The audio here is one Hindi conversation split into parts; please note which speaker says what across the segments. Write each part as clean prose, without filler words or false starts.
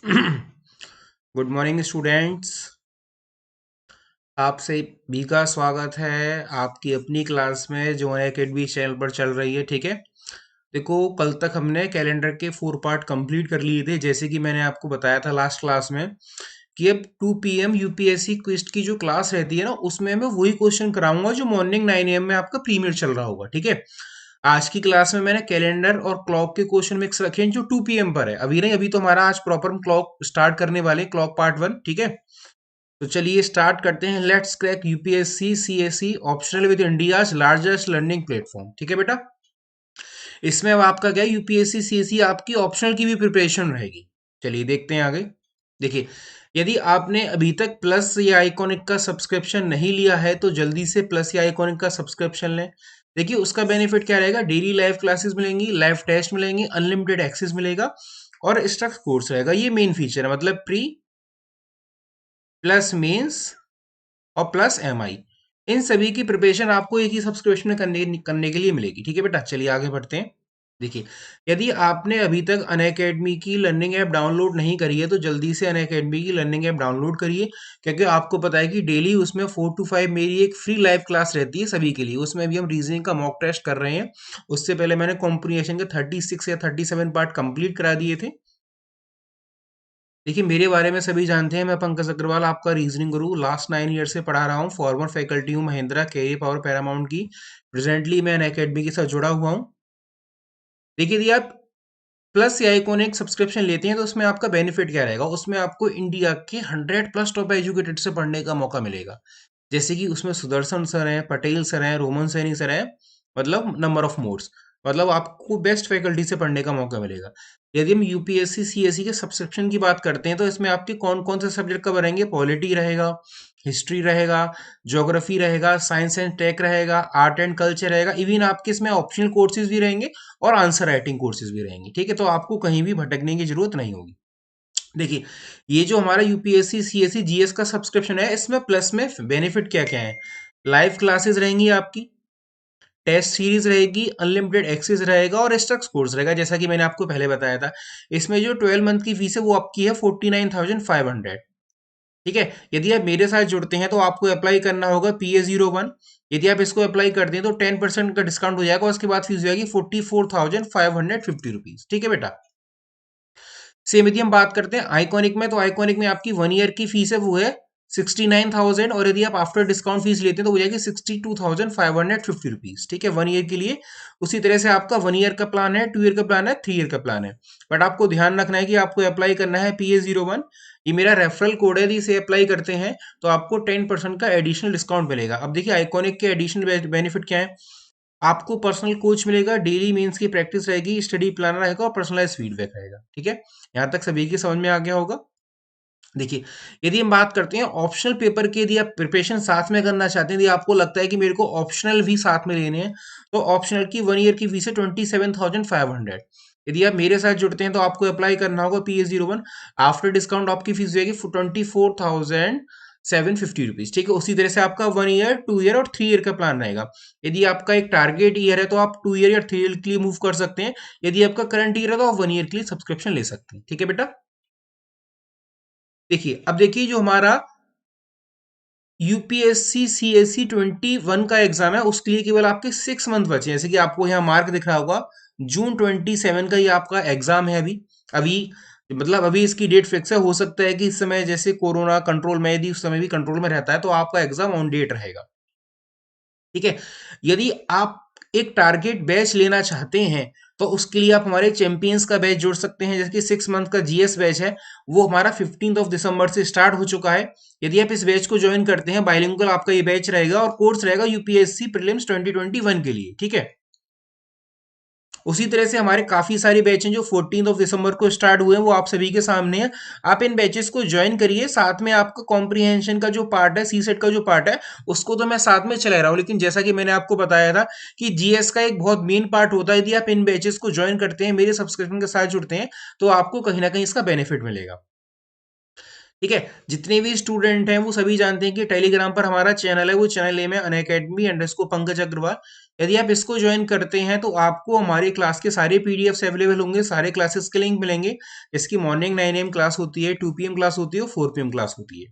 Speaker 1: Good morning students. आप सभी का स्वागत है आपकी अपनी क्लास में जो है अकेडमी चैनल पर चल रही है। ठीक है, देखो कल तक हमने कैलेंडर के 4 पार्ट कंप्लीट कर लिए थे, जैसे कि मैंने आपको बताया था लास्ट क्लास में कि अब 2 PM यूपीएससी क्विज की जो क्लास रहती है ना, उसमें मैं वही क्वेश्चन कराऊंगा जो मॉर्निंग 9 AM में आपका प्रीमियर चल रहा होगा। ठीक है, आज की क्लास में मैंने कैलेंडर और क्लॉक के क्वेश्चन मिक्स रखे हैं जो 2 PM पर है। अभी नहीं, अभी तो हमारा आज प्रॉपर क्लॉक स्टार्ट करने वाले क्लॉक पार्ट 1। ठीक है, तो चलिए स्टार्ट करते हैं। Let's crack UPSC CSC optional with India's largest learning platform. ठीक है बेटा, इसमें अब आपका क्या है, यूपीएससी सीएससी आपकी ऑप्शनल की भी प्रिपरेशन रहेगी। चलिए देखते हैं आगे। देखिए, यदि आपने अभी तक प्लस या आइकॉनिक का सब्सक्रिप्शन नहीं लिया है तो जल्दी से प्लस या आइकॉनिक का सब्सक्रिप्शन लें। देखिए उसका बेनिफिट क्या रहेगा, डेली लाइव क्लासेस मिलेंगी, लाइव टेस्ट मिलेंगे, अनलिमिटेड एक्सेस मिलेगा और स्ट्रक्ट कोर्स रहेगा। ये मेन फीचर है, मतलब प्री प्लस मेंस और प्लस एमआई, इन सभी की प्रिपरेशन आपको एक ही सब्सक्रिप्शन में करने के लिए मिलेगी। ठीक है बेटा, चलिए आगे बढ़ते हैं। देखिए, यदि आपने अभी तक अनअकैडमी की लर्निंग ऐप डाउनलोड नहीं करी है तो जल्दी से अनअकैडमी की लर्निंग ऐप डाउनलोड करिए, क्योंकि आपको पता है कि डेली उसमें 4 to 5 मेरी एक फ्री लाइव क्लास रहती है सभी के लिए। उसमें भी हम रीजनिंग का मॉक टेस्ट कर रहे हैं। उससे पहले मैंने कॉम्प्रिहेंशन के 36 या 37 पार्ट कंप्लीट करा दिए थे। देखिए मेरे बारे में सभी जानते हैं, मैं पंकज अग्रवाल आपका रीजनिंग गुरु लास्ट 9 ईयर से पढ़ा रहा हूँ। फॉर्मर फैकल्टी हूँ महिंद्रा कैरियर पावर पैरामाउंट की। प्रेजेंटली मैं अनअकैडमी के साथ जुड़ा हुआ हूँ। देखिए यदि आप प्लस या आइकॉनिक सब्सक्रिप्शन लेते हैं तो उसमें आपका बेनिफिट क्या रहेगा, उसमें आपको इंडिया के 100+ टॉप एजुकेटेड से पढ़ने का मौका मिलेगा। जैसे कि उसमें सुदर्शन सर हैं, पटेल सर हैं, रोमन सैनी सर हैं, मतलब नंबर ऑफ मोड्स, मतलब आपको बेस्ट फैकल्टी से पढ़ने का मौका मिलेगा। यदि हम यूपीएससी सीएससी के सब्सक्रिप्शन की बात करते हैं तो इसमें आपके कौन कौन से सब्जेक्ट कवर रहेंगे, पॉलिटी रहेगा, हिस्ट्री रहेगा, ज्योग्राफी रहेगा, साइंस एंड टेक रहेगा, आर्ट एंड कल्चर रहेगा, इवन आपके इसमें ऑप्शनल कोर्सेज भी रहेंगे और आंसर राइटिंग कोर्सेज भी रहेंगे। ठीक है, तो आपको कहीं भी भटकने की जरूरत नहीं होगी। देखिए, ये जो हमारा यूपीएससी सीएससी जीएस का सब्सक्रिप्शन है, इसमें प्लस में बेनिफिट क्या क्या है, लाइव क्लासेस रहेंगी आपकी, टेस्ट सीरीज रहेगी, अनलिमिटेड एक्सेस रहेगा और स्ट्रक्स कोर्स रहेगा, जैसा कि मैंने आपको पहले बताया था। इसमें जो 12 मंथ की फीस है वो आपकी है 49,500। ठीक है, यदि आप मेरे साथ जुड़ते हैं तो आपको अप्लाई करना होगा PA01। यदि आप इसको अप्लाई करते हैं तो 10% का डिस्काउंट हो जाएगा, उसके बाद फीस हो जाएगी 44,550 रुपीज। ठीक है बेटा, सेम यदि हम बात करते हैं आइकॉनिक में, तो आइकॉनिक में आपकी 1 ईयर की फीस है वो है 69,000, और यदि आप आफ्टर डिस्काउंट फीस लेते हैं तो हो जाएगी 62,550 रुपीज। ठीक है, 1 ईयर के लिए। उसी तरह से आपका 1 ईयर का प्लान है, 2 ईयर का प्लान है, 3 ईयर का प्लान है। बट आपको ध्यान रखना है कि आपको अप्लाई करना है PA01। ये मेरा रेफरल कोड है, यदि इसे अप्लाई करते हैं तो आपको 10% का एडिशनल डिस्काउंट मिलेगा। अब देखिए आइकॉनिक के एडिशनल बेनिफिट क्या है, आपको पर्सनल कोच मिलेगा, डेली मेंस की प्रैक्टिस रहेगी, स्टडी प्लानर रहेगा और पर्सनलाइज फीडबैक रहेगा। ठीक है, यहाँ तक सभी की समझ में आ गया होगा। देखिए, यदि हम बात करते हैं ऑप्शनल पेपर की, यदि आप प्रिपरेशन साथ में करना चाहते हैं, यदि आपको लगता है कि मेरे को ऑप्शनल भी साथ में लेने हैं, तो ऑप्शनल की 1 ईयर की फीस है 27,500। यदि आप मेरे साथ जुड़ते हैं तो आपको अप्लाई करना होगा PA01। आफ्टर डिस्काउंट आपकी फीस जाएगी 24,750 रुपीज। ठीक है, उसी तरह से आपका 1 ईयर, 2 ईयर और 3 ईयर का प्लान रहेगा। यदि आपका एक टारगेट ईयर है तो आप 2 ईयर या 3 ईयर के लिए मूव कर सकते हैं। यदि आपका करंट ईयर है तो आप 1 ईयर के लिए सब्सक्रिप्शन ले सकते हैं। ठीक है बेटा, देखिए अब देखिए जो हमारा यूपीएससी सीएससी 21 का एग्जाम है, उसके लिए केवल आपके 6 मंथ बचे हैं। जैसे कि आपको यहाँ मार्क दिख रहा होगा, जून 27 का ये आपका एग्जाम है। अभी अभी मतलब अभी इसकी डेट फिक्स है, हो सकता है कि इस समय जैसे कोरोना कंट्रोल में, यदि उस समय भी कंट्रोल में रहता है तो आपका एग्जाम ऑन डेट रहेगा। ठीक है, यदि आप एक टारगेट बैच लेना चाहते हैं तो उसके लिए आप हमारे चैंपियंस का बैच जोड़ सकते हैं। जैसे कि 6 मंथ का जीएस बैच है, वो हमारा 15 दिसंबर से स्टार्ट हो चुका है। यदि आप इस बैच को ज्वाइन करते हैं, बाइलिंगुअल आपका ये बैच रहेगा और कोर्स रहेगा यूपीएससी प्रीलिम्स 2021 के लिए। ठीक है, उसी तरह से हमारे काफी सारे बैच हैं जो 14 दिसंबर को स्टार्ट हुए हैं, वो आप सभी के सामने है। आप इन बैचेस को ज्वाइन करिए, साथ में आपका कॉम्प्रिहेंशन का जो पार्ट है, सी सेट का जो पार्ट है, उसको तो मैं साथ में चला रहा हूँ, लेकिन जैसा कि मैंने आपको बताया था कि जीएस का एक बहुत मेन पार्ट होता है। यदि आप इन बैचेस को ज्वाइन करते हैं, मेरे सब्सक्रिप्शन के साथ जुड़ते हैं, तो आपको कहीं ना कहीं इसका बेनिफिट मिलेगा। ठीक है, जितने भी स्टूडेंट हैं वो सभी जानते हैं कि टेलीग्राम पर हमारा चैनल है, वो चैनल नेम है अनअकैडमी अंडरस्कोर पंकज अग्रवाल। यदि आप इसको ज्वाइन करते हैं तो आपको हमारे क्लास के सारे पीडीएफ्स अवेलेबल होंगे, सारे क्लासेस के लिंक मिलेंगे। इसकी मॉर्निंग 9 AM क्लास होती है, 2 PM क्लास होती है और 4 PM क्लास होती है।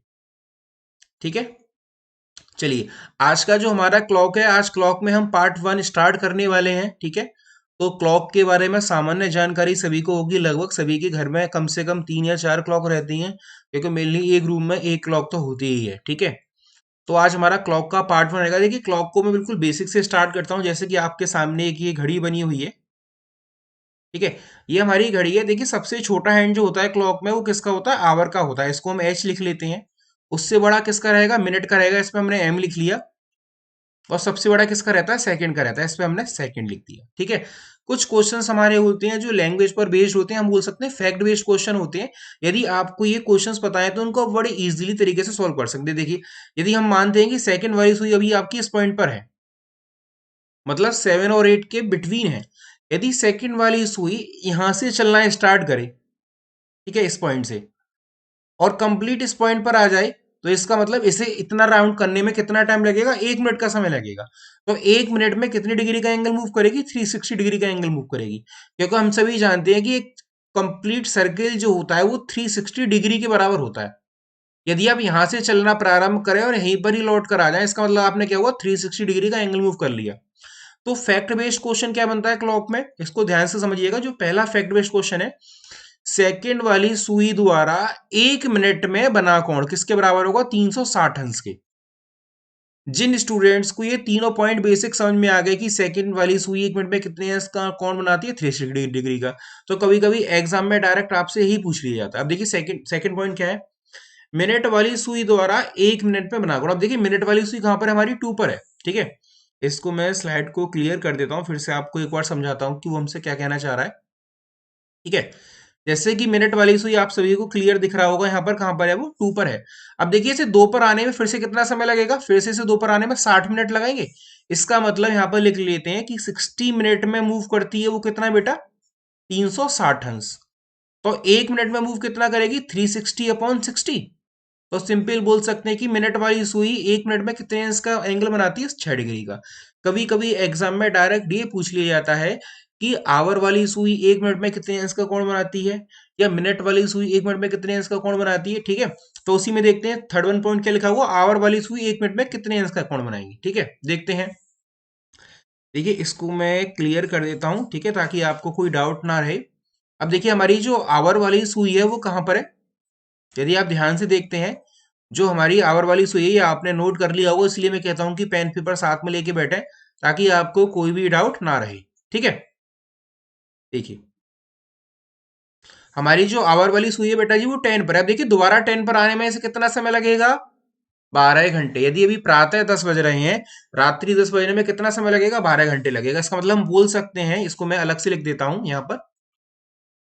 Speaker 1: ठीक है, चलिए आज का जो हमारा क्लॉक है, आज क्लॉक में हम पार्ट 1 स्टार्ट करने वाले हैं। ठीक है, तो क्लॉक के बारे में सामान्य जानकारी सभी को होगी, लगभग सभी के घर में कम से कम 3 या 4 क्लॉक रहती हैं, क्योंकि मेनली एक रूम में एक क्लॉक तो होती ही है। ठीक है, तो आज हमारा क्लॉक का पार्ट 1 रहेगा। देखिए क्लॉक को मैं बिल्कुल बेसिक से स्टार्ट करता हूँ। जैसे कि आपके सामने एक ये घड़ी बनी हुई है। ठीक है, ये हमारी घड़ी है। देखिए सबसे छोटा हैंड जो होता है क्लॉक में वो किसका होता है, आवर का होता है। इसको हम एच लिख लेते हैं। उससे बड़ा किसका रहेगा, मिनट का रहेगा, इसमें हमने एम लिख लिया। और सबसे बड़ा किसका रहता है, सेकंड का रहता है, इसमें हमने सेकंड लिख दिया। ठीक है, कुछ क्वेश्चंस हमारे होते हैं जो लैंग्वेज पर बेस्ड होते हैं, हम बोल सकते हैं फैक्ट बेस्ड क्वेश्चन होते हैं। यदि आपको ये क्वेश्चंस पता है तो उनको आप बड़े इजीली तरीके से सॉल्व कर सकते हैं। देखिए यदि हम मानते हैं कि सेकंड वाली सुई अभी आपकी इस पॉइंट पर है, मतलब 7 और 8 के बिटवीन है। यदि सेकंड वाली सुई यहां से चलना स्टार्ट करे, ठीक है, इस पॉइंट से, और कंप्लीट इस पॉइंट पर आ जाए, तो इसका मतलब इसे इतना राउंड करने में कितना टाइम लगेगा, 1 मिनट का समय लगेगा। तो 1 मिनट में कितनी डिग्री का एंगल मूव करेगी, 360 डिग्री का एंगल मूव करेगी। क्योंकि हम सभी जानते हैं कि एक कंप्लीट सर्किल जो होता है वो 360 डिग्री के बराबर होता है। यदि आप यहां से चलना प्रारंभ करें और यहीं पर ही लौट कर आ जाए, इसका मतलब आपने क्या हुआ, 360 डिग्री का एंगल मूव कर लिया। तो फैक्ट बेस्ड क्वेश्चन क्या बनता है क्लॉक में, इसको ध्यान से समझिएगा। जो पहला फैक्ट बेस्ड क्वेश्चन है, सेकंड वाली सुई द्वारा 1 मिनट में बना कोण किसके बराबर होगा, 360 अंश के। जिन स्टूडेंट्स को ये तीनों पॉइंट बेसिक समझ में आ गए कि सेकंड वाली सुई 1 मिनट में कितने अंश का कोण बनाती है, 360 डिग्री का, तो कभी कभी एग्जाम में डायरेक्ट आपसे यही पूछ लिया जाता है। अब देखिए सेकंड पॉइंट क्या है, मिनट वाली सुई द्वारा 1 मिनट में बना कोण। अब देखिए मिनट वाली सुई कहां पर है, हमारी 2 पर है। ठीक है, इसको मैं स्लाइड को क्लियर कर देता हूं, फिर से आपको एक बार समझाता हूं कि वो हमसे क्या कहना चाह रहा है। ठीक है, जैसे कि मिनट वाली सुई आप सभी को क्लियर दिख रहा होगा, यहाँ पर कहां पर है, वो 2 पर है। अब देखिए इसे 2 पर आने में फिर से कितना समय लगेगा, फिर से इसे 2 पर आने में 60 मिनट लगाएंगे। इसका मतलब यहाँ पर लिख लेते हैं कि 60 मिनट में मूव करती है वो कितना बेटा, 360 अंश। तो 1 मिनट में मूव कितना करेगी, 360 अपॉन 60। तो सिंपल बोल सकते हैं कि मिनट वाली सुई 1 मिनट में कितने अंश का एंगल बनाती है, 6 डिग्री का। कभी कभी एग्जाम में डायरेक्ट ये पूछ लिया जाता है कि आवर वाली सुई 1 मिनट में कितने अंश का कोण बनाती है, या मिनट वाली सुई 1 मिनट में कितने अंश का कोण बनाती है। ठीक है, तो उसी में देखते हैं थर्ड वन पॉइंट क्या लिखा हुआ, आवर वाली सुई 1 मिनट में कितने अंश का कोण बनाएगी। ठीक है, देखते हैं। देखिए इसको मैं क्लियर कर देता हूं, ठीक है, ताकि आपको कोई डाउट ना रहे। अब देखिए हमारी जो आवर वाली सुई है वो कहां पर है, यदि आप ध्यान से देखते हैं, जो हमारी आवर वाली सुई है ये आपने नोट कर लिया होगा, इसलिए मैं कहता हूं कि पेन पेपर साथ में लेके बैठे, ताकि आपको कोई भी डाउट ना रहे। ठीक है, देखिए हमारी जो आवर वाली सुई है बेटा जी वो 10 पर है। अब देखिए दोबारा 10 पर आने में इसे कितना समय लगेगा, 12 घंटे। यदि अभी प्रातः 10 बज रहे हैं, रात्रि 10 बजने में कितना समय लगेगा, 12 घंटे लगेगा। इसका मतलब हम बोल सकते हैं, इसको मैं अलग से लिख देता हूं यहाँ पर,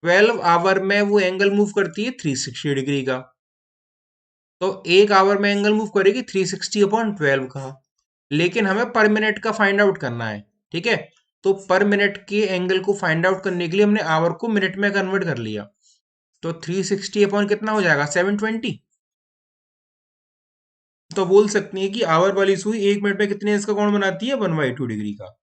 Speaker 1: 12 आवर में वो एंगल मूव करती है 360 डिग्री का। तो 1 आवर में एंगल मूव करेगी 360 अपॉन 12 का। लेकिन हमें पर मिनट का फाइंड आउट करना है। ठीक है, तो पर मिनट के एंगल को फाइंड आउट करने के लिए हमने आवर को मिनट में कन्वर्ट कर लिया। तो 360 अपॉन कितना हो जाएगा, 720। तो बोल सकते हैं कि आवर वाली सुई 1 मिनट में कितने अंश का कोण बनाती है, 1/2 डिग्री का।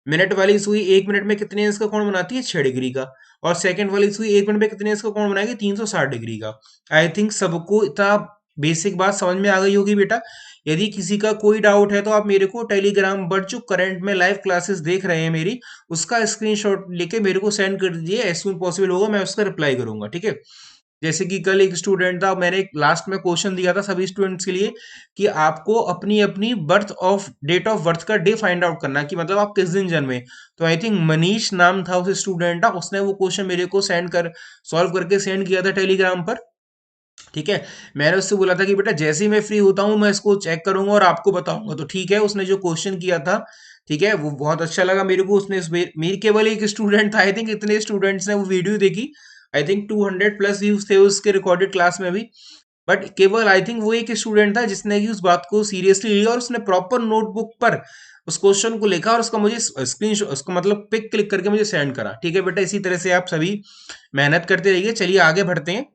Speaker 1: मिनट वाली सुई 1 मिनट में कितने अंश का कोण बनाती है, 6 डिग्री का। और सेकंड वाली सुई 1 मिनट में कितने अंश का कोण बनाएगी, 360 डिग्री का। आई थिंक सबको इतना बेसिक बात समझ में आ गई होगी बेटा। यदि किसी का कोई डाउट है तो आप मेरे को टेलीग्राम पर जो करंट में लाइव क्लासेस देख रहे हैं मेरी, उसका स्क्रीनशॉट लेके मेरे को सेंड कर दीजिए, एज सून पॉसिबल होगा मैं उसका रिप्लाई करूंगा। ठीक है, जैसे कि कल एक स्टूडेंट था, मैंने लास्ट में क्वेश्चन दिया था सभी स्टूडेंट्स के लिए कि आपको अपनी अपनी birth of date of birth का डे फाइंड आउट करना, कि मतलब आप किस दिन जन्मे। तो आई थिंक मनीष नाम था उस स्टूडेंट का, उसने वो क्वेश्चन मेरे को सेंड कर सॉल्व करके सेंड किया था टेलीग्राम पर। ठीक है, मैंने उससे बोला था कि बेटा जैसे ही मैं फ्री होता हूँ मैं इसको चेक करूंगा और आपको बताऊंगा। तो ठीक है, उसने जो क्वेश्चन किया था, ठीक है, वो बहुत अच्छा लगा मेरे को। उसने मेरी केवल एक स्टूडेंट था, आई थिंक इतने स्टूडेंट्स ने वो वीडियो देखी। आई थिंक 200 प्लस व्यूज थे उसके रिकॉर्डेड क्लास में भी। बट केवल आई थिंक वो एक स्टूडेंट था जिसने कि उस बात को सीरियसली लिया और उसने प्रॉपर नोटबुक पर उस क्वेश्चन को लिखा और उसका मुझे स्क्रीन उसको मतलब पिक क्लिक करके मुझे सेंड करा। ठीक है बेटा, इसी तरह से आप सभी मेहनत करते रहिए। चलिए आगे बढ़ते हैं।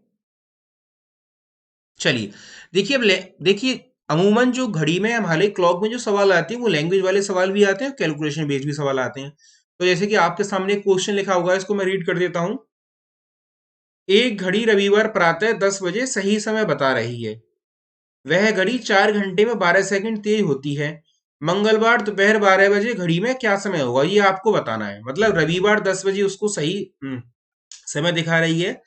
Speaker 1: चलिए देखिए, अब देखिए अमूमन जो घड़ी में हमारे क्लॉक में जो सवाल आते हैं वो लैंग्वेज वाले सवाल भी आते हैं और कैलकुलेशन बेस्ड भी सवाल आते हैं। तो जैसे कि आपके सामने क्वेश्चन लिखा हुआ है, इसको मैं रीड कर देता हूं। एक घड़ी रविवार प्रातः 10 बजे सही समय बता रही है। वह घड़ी 4 घंटे में 12 सेकंड तेज होती है। मंगलवार दोपहर 12 बजे घड़ी में क्या समय होगा, ये आपको बताना है। मतलब रविवार 10 बजे उसको सही समय दिखा रही है,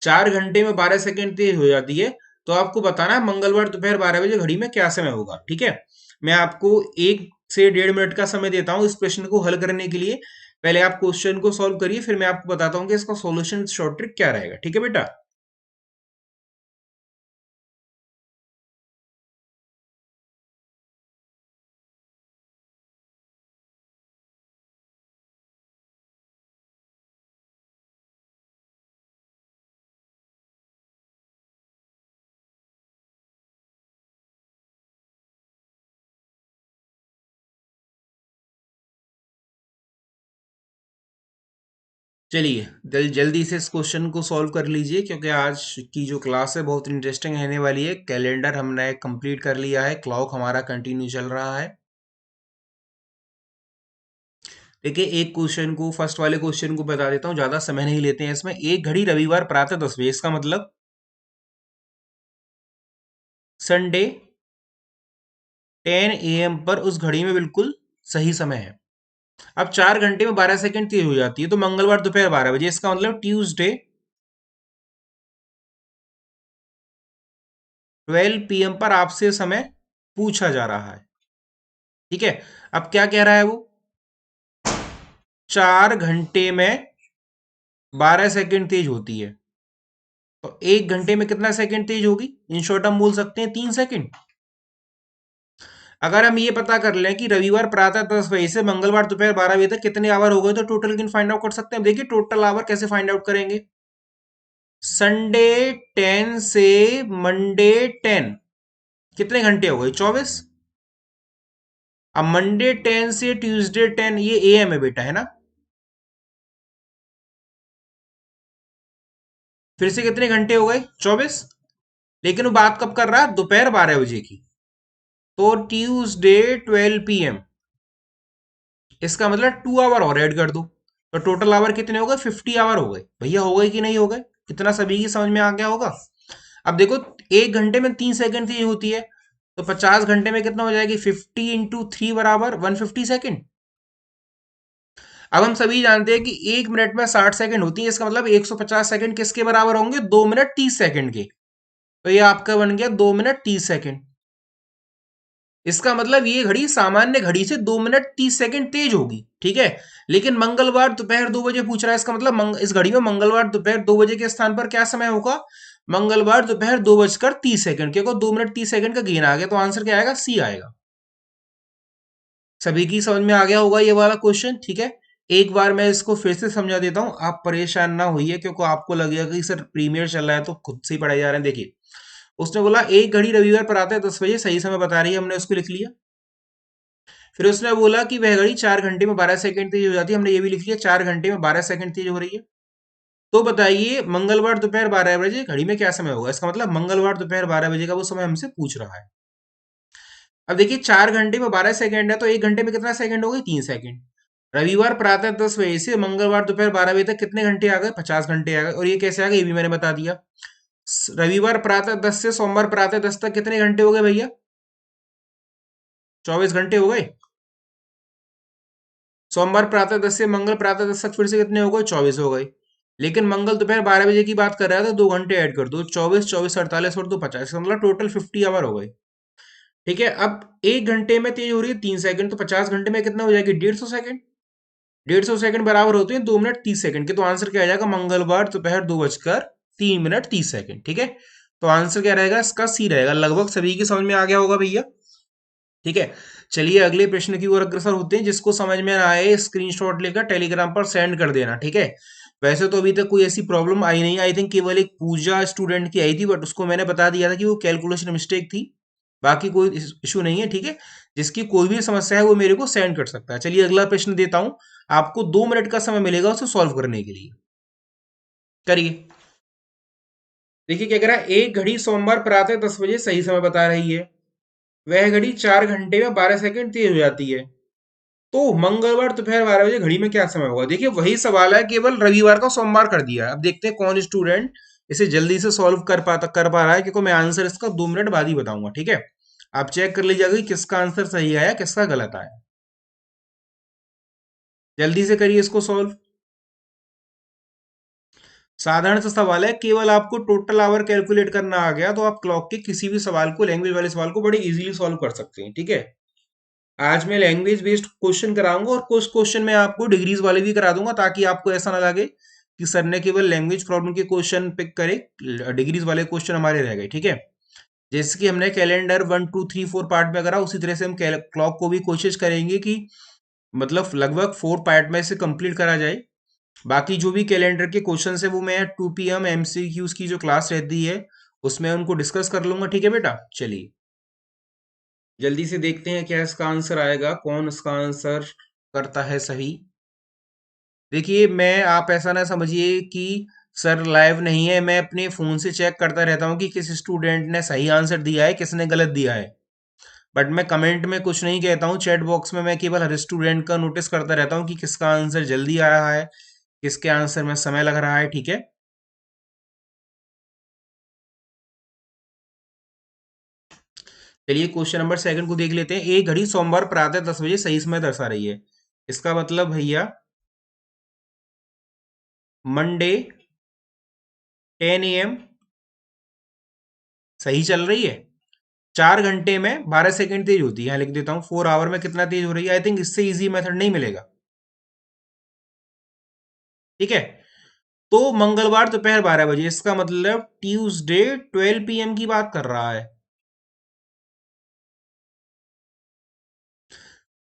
Speaker 1: 4 घंटे में 12 सेकंड तेज हो जाती है। तो आपको बताना है मंगलवार दोपहर 12 बजे घड़ी में क्या समय होगा। ठीक है, मैं आपको 1 से 1.5 मिनट का समय देता हूँ इस प्रश्न को हल करने के लिए। पहले आप क्वेश्चन को सॉल्व करिए, फिर मैं आपको बताता हूँ कि इसका सॉल्यूशन शॉर्ट ट्रिक क्या रहेगा। ठीक है बेटा। चलिए जल्दी से इस क्वेश्चन को सॉल्व कर लीजिए, क्योंकि आज की जो क्लास है बहुत इंटरेस्टिंग रहने वाली है। कैलेंडर हमने कंप्लीट कर लिया है, क्लॉक हमारा कंटिन्यू चल रहा है। देखिए, एक क्वेश्चन को, फर्स्ट वाले क्वेश्चन को बता देता हूँ, ज्यादा समय नहीं लेते हैं इसमें। एक घड़ी रविवार प्रातः 10 बजे, इसका मतलब संडे 10 AM पर उस घड़ी में बिल्कुल सही समय है। अब 4 घंटे में 12 सेकंड तेज हो जाती है, तो मंगलवार दोपहर 12 बजे, इसका मतलब ट्यूसडे 12 PM पर आपसे समय पूछा जा रहा है। ठीक है, अब क्या कह रहा है वो, 4 घंटे में 12 सेकंड तेज होती है, तो 1 घंटे में कितना सेकंड तेज होगी। इन शॉर्ट हम बोल सकते हैं 3 सेकंड। अगर हम ये पता कर लें कि रविवार प्रातः 10 बजे से मंगलवार दोपहर 12 बजे तक कितने आवर हो गए, तो टोटल किन फाइंड आउट कर सकते हैं। देखिए टोटल आवर कैसे फाइंड आउट करेंगे। संडे 10 से मंडे 10, कितने घंटे हो गए, 24। अब मंडे 10 से ट्यूसडे 10, ये AM है बेटा, है ना। फिर से कितने घंटे हो गए, 24। लेकिन वो बात कब कर रहा है, दोपहर 12 बजे की। तो ट्यूसडे 12 PM, इसका मतलब 2 आवर और ऐड कर दो, तो टोटल आवर कितने हो गए, 50 आवर हो गए। भैया हो गए कि नहीं हो गए, कितना सभी की समझ में आ गया होगा। अब देखो, 1 घंटे में 3 सेकंड की होती है, तो 50 घंटे में कितना हो जाएगी, 50 × 3 बराबर 150 सेकंड। अब हम सभी जानते हैं कि 1 मिनट में 60 सेकंड होती है, इसका मतलब 150 सेकंड किसके बराबर होंगे, 2 मिनट 30 सेकंड के। तो ये आपका बन गया 2 मिनट 30 सेकंड। इसका मतलब ये घड़ी सामान्य घड़ी से 2 मिनट 30 सेकंड तेज होगी। ठीक है, लेकिन मंगलवार दोपहर 2 बजे पूछ रहा है, इसका मतलब इस घड़ी में मंगलवार दोपहर 2 बजे के स्थान पर क्या समय होगा, मंगलवार दोपहर 2 बजकर 30 सेकंड, क्योंकि 2 मिनट 30 सेकंड का गेन आ गया, तो आंसर क्या आएगा, सी आएगा। सभी की समझ में आ गया होगा ये वाला क्वेश्चन। ठीक है, एक बार मैं इसको फिर से समझा देता हूं, आप परेशान ना होइए, क्योंकि आपको लगेगा कि सर प्रीमियर चल रहा है तो खुद से ही पढ़ाए जा रहे हैं। देखिए, उसने बोला एक घड़ी रविवार पर आता है 10 बजे सही समय बता रही है, हमने उसको लिख लिया। फिर उसने बोला कि वह घड़ी 4 घंटे में 12 सेकंड तेज हो जाती है, हमने ये भी लिख लिया, 4 घंटे में 12 सेकंड तेज हो रही है। तो बताइए मंगलवार दोपहर 12 बजे घड़ी में क्या समय होगा, इसका मतलब मंगलवार दोपहर 12 बजे का वो समय हमसे पूछ रहा है। अब देखिए, 4 घंटे में 12 सेकंड है, तो 1 घंटे में कितना सेकंड हो गई, 3 सेकंड। रविवार प्रातः 10 बजे से मंगलवार दोपहर 12 बजे तक कितने घंटे आ गए, 50 घंटे आ गए। और ये कैसे आ गए, ये भी मैंने बता दिया। रविवार प्रातः 10 से सोमवार प्रातः 10 तक कितने घंटे हो गए भैया, 24 घंटे हो गए। सोमवार प्रातः 10 से मंगल प्रातः 10 तक फिर से कितने हो गए, 24 हो गए। लेकिन मंगल दोपहर 12 बजे की बात कर रहा है, तो 2 घंटे ऐड कर दो, 24 24 48 और 2 50, मतलब टोटल 50 आवर हो गए। ठीक है, अब 1 घंटे में तेज हो रही है 3 सेकंड, तो 50 घंटे में कितना हो जाएगी, 150 सेकंड। 150 सेकंड बराबर होते हैं 2 मिनट 30 सेकंड के, तो आंसर क्या आ जाएगा, मंगलवार दोपहर 2 बजकर 3 मिनट 30 सेकंड। ठीक है, तो आंसर क्या रहेगा, इसका सी रहेगा। लगभग सभी की समझ में आ गया होगा भैया। ठीक है, चलिए अगले प्रश्न की ओर अग्रसर होते हैं। जिसको समझ में ना आए स्क्रीनशॉट लेकर टेलीग्राम पर सेंड कर देना। ठीक है, वैसे तो अभी तक कोई ऐसी प्रॉब्लम आई नहीं, आई थिंक केवल एक पूजा स्टूडेंट की आई थी, बट उसको मैंने बता दिया था कि वो कैलकुलेशन मिस्टेक थी। बाकी कोई इशू नहीं है। ठीक है, जिसकी कोई भी समस्या है वो मेरे को सेंड कर सकता है। चलिए अगला प्रश्न देता हूं, आपको 2 मिनट का समय मिलेगा उसे सॉल्व करने के लिए। करिए। देखिए क्या कह रहा है, एक घड़ी सोमवार प्रातः 10 बजे सही समय बता रही है। वह घड़ी 4 घंटे में 12 सेकंड तेज हो जाती है। तो मंगलवार दोपहर 12 बजे घड़ी में क्या समय होगा? देखिए वही सवाल है, केवल रविवार का सोमवार कर दिया है। अब देखते हैं कौन स्टूडेंट इसे जल्दी से सॉल्व कर पा रहा है, क्योंकि मैं आंसर इसका 2 मिनट बाद ही बताऊंगा, ठीक है। आप चेक कर लीजिएगा कि किसका आंसर सही आया, किसका गलत आया। जल्दी से करिए इसको सॉल्व। साधारण सा सवाल है, केवल आपको टोटल आवर कैलकुलेट करना आ गया तो आप क्लॉक के किसी भी सवाल को, लैंग्वेज वाले सवाल को बड़े इजीली सॉल्व कर सकते हैं, ठीक है। आज मैं लैंग्वेज बेस्ड क्वेश्चन कराऊंगा और कुछ क्वेश्चन मैं आपको डिग्रीज वाले भी करा दूंगा, ताकि आपको ऐसा ना लगे कि सर ने केवल लैंग्वेज प्रॉब्लम के क्वेश्चन पिक करे, डिग्रीज वाले क्वेश्चन हमारे रह गए, ठीक है। जैसे कि हमने कैलेंडर 1 2 3 4 पार्ट में करा, उसी तरह से हम क्लॉक को भी कोशिश करेंगे कि मतलब लगभग 4 पार्ट में से कंप्लीट करा जाए। बाकी जो भी कैलेंडर के क्वेश्चन है वो मैं 2 PM MCQs की जो क्लास रहती है उसमें उनको डिस्कस कर लूंगा, ठीक है बेटा। चलिए जल्दी से देखते हैं क्या इसका आंसर आएगा, कौन इसका आंसर करता है सही। देखिए मैं, आप ऐसा ना समझिए कि सर लाइव नहीं है, मैं अपने फोन से चेक करता रहता हूँ कि किस स्टूडेंट ने सही आंसर दिया है, किसने गलत दिया है। बट मैं कमेंट में कुछ नहीं कहता हूँ, चैट बॉक्स में मैं केवल हर स्टूडेंट का नोटिस करता रहता हूँ कि किसका आंसर जल्दी आ रहा है, किसके आंसर में समय लग रहा है, ठीक है। चलिए क्वेश्चन नंबर सेकंड को देख लेते हैं। एक घड़ी सोमवार प्रातः 10 बजे सही समय दर्शा रही है। इसका मतलब भैया मंडे 10 AM सही चल रही है। 4 घंटे में 12 सेकंड तेज होती है, यहाँ लिख देता हूँ 4 आवर में कितना तेज हो रही है। आई थिंक इससे इजी मेथड नहीं मिलेगा, ठीक है। तो मंगलवार दोपहर 12 बजे, इसका मतलब ट्यूसडे 12 PM की बात कर रहा है,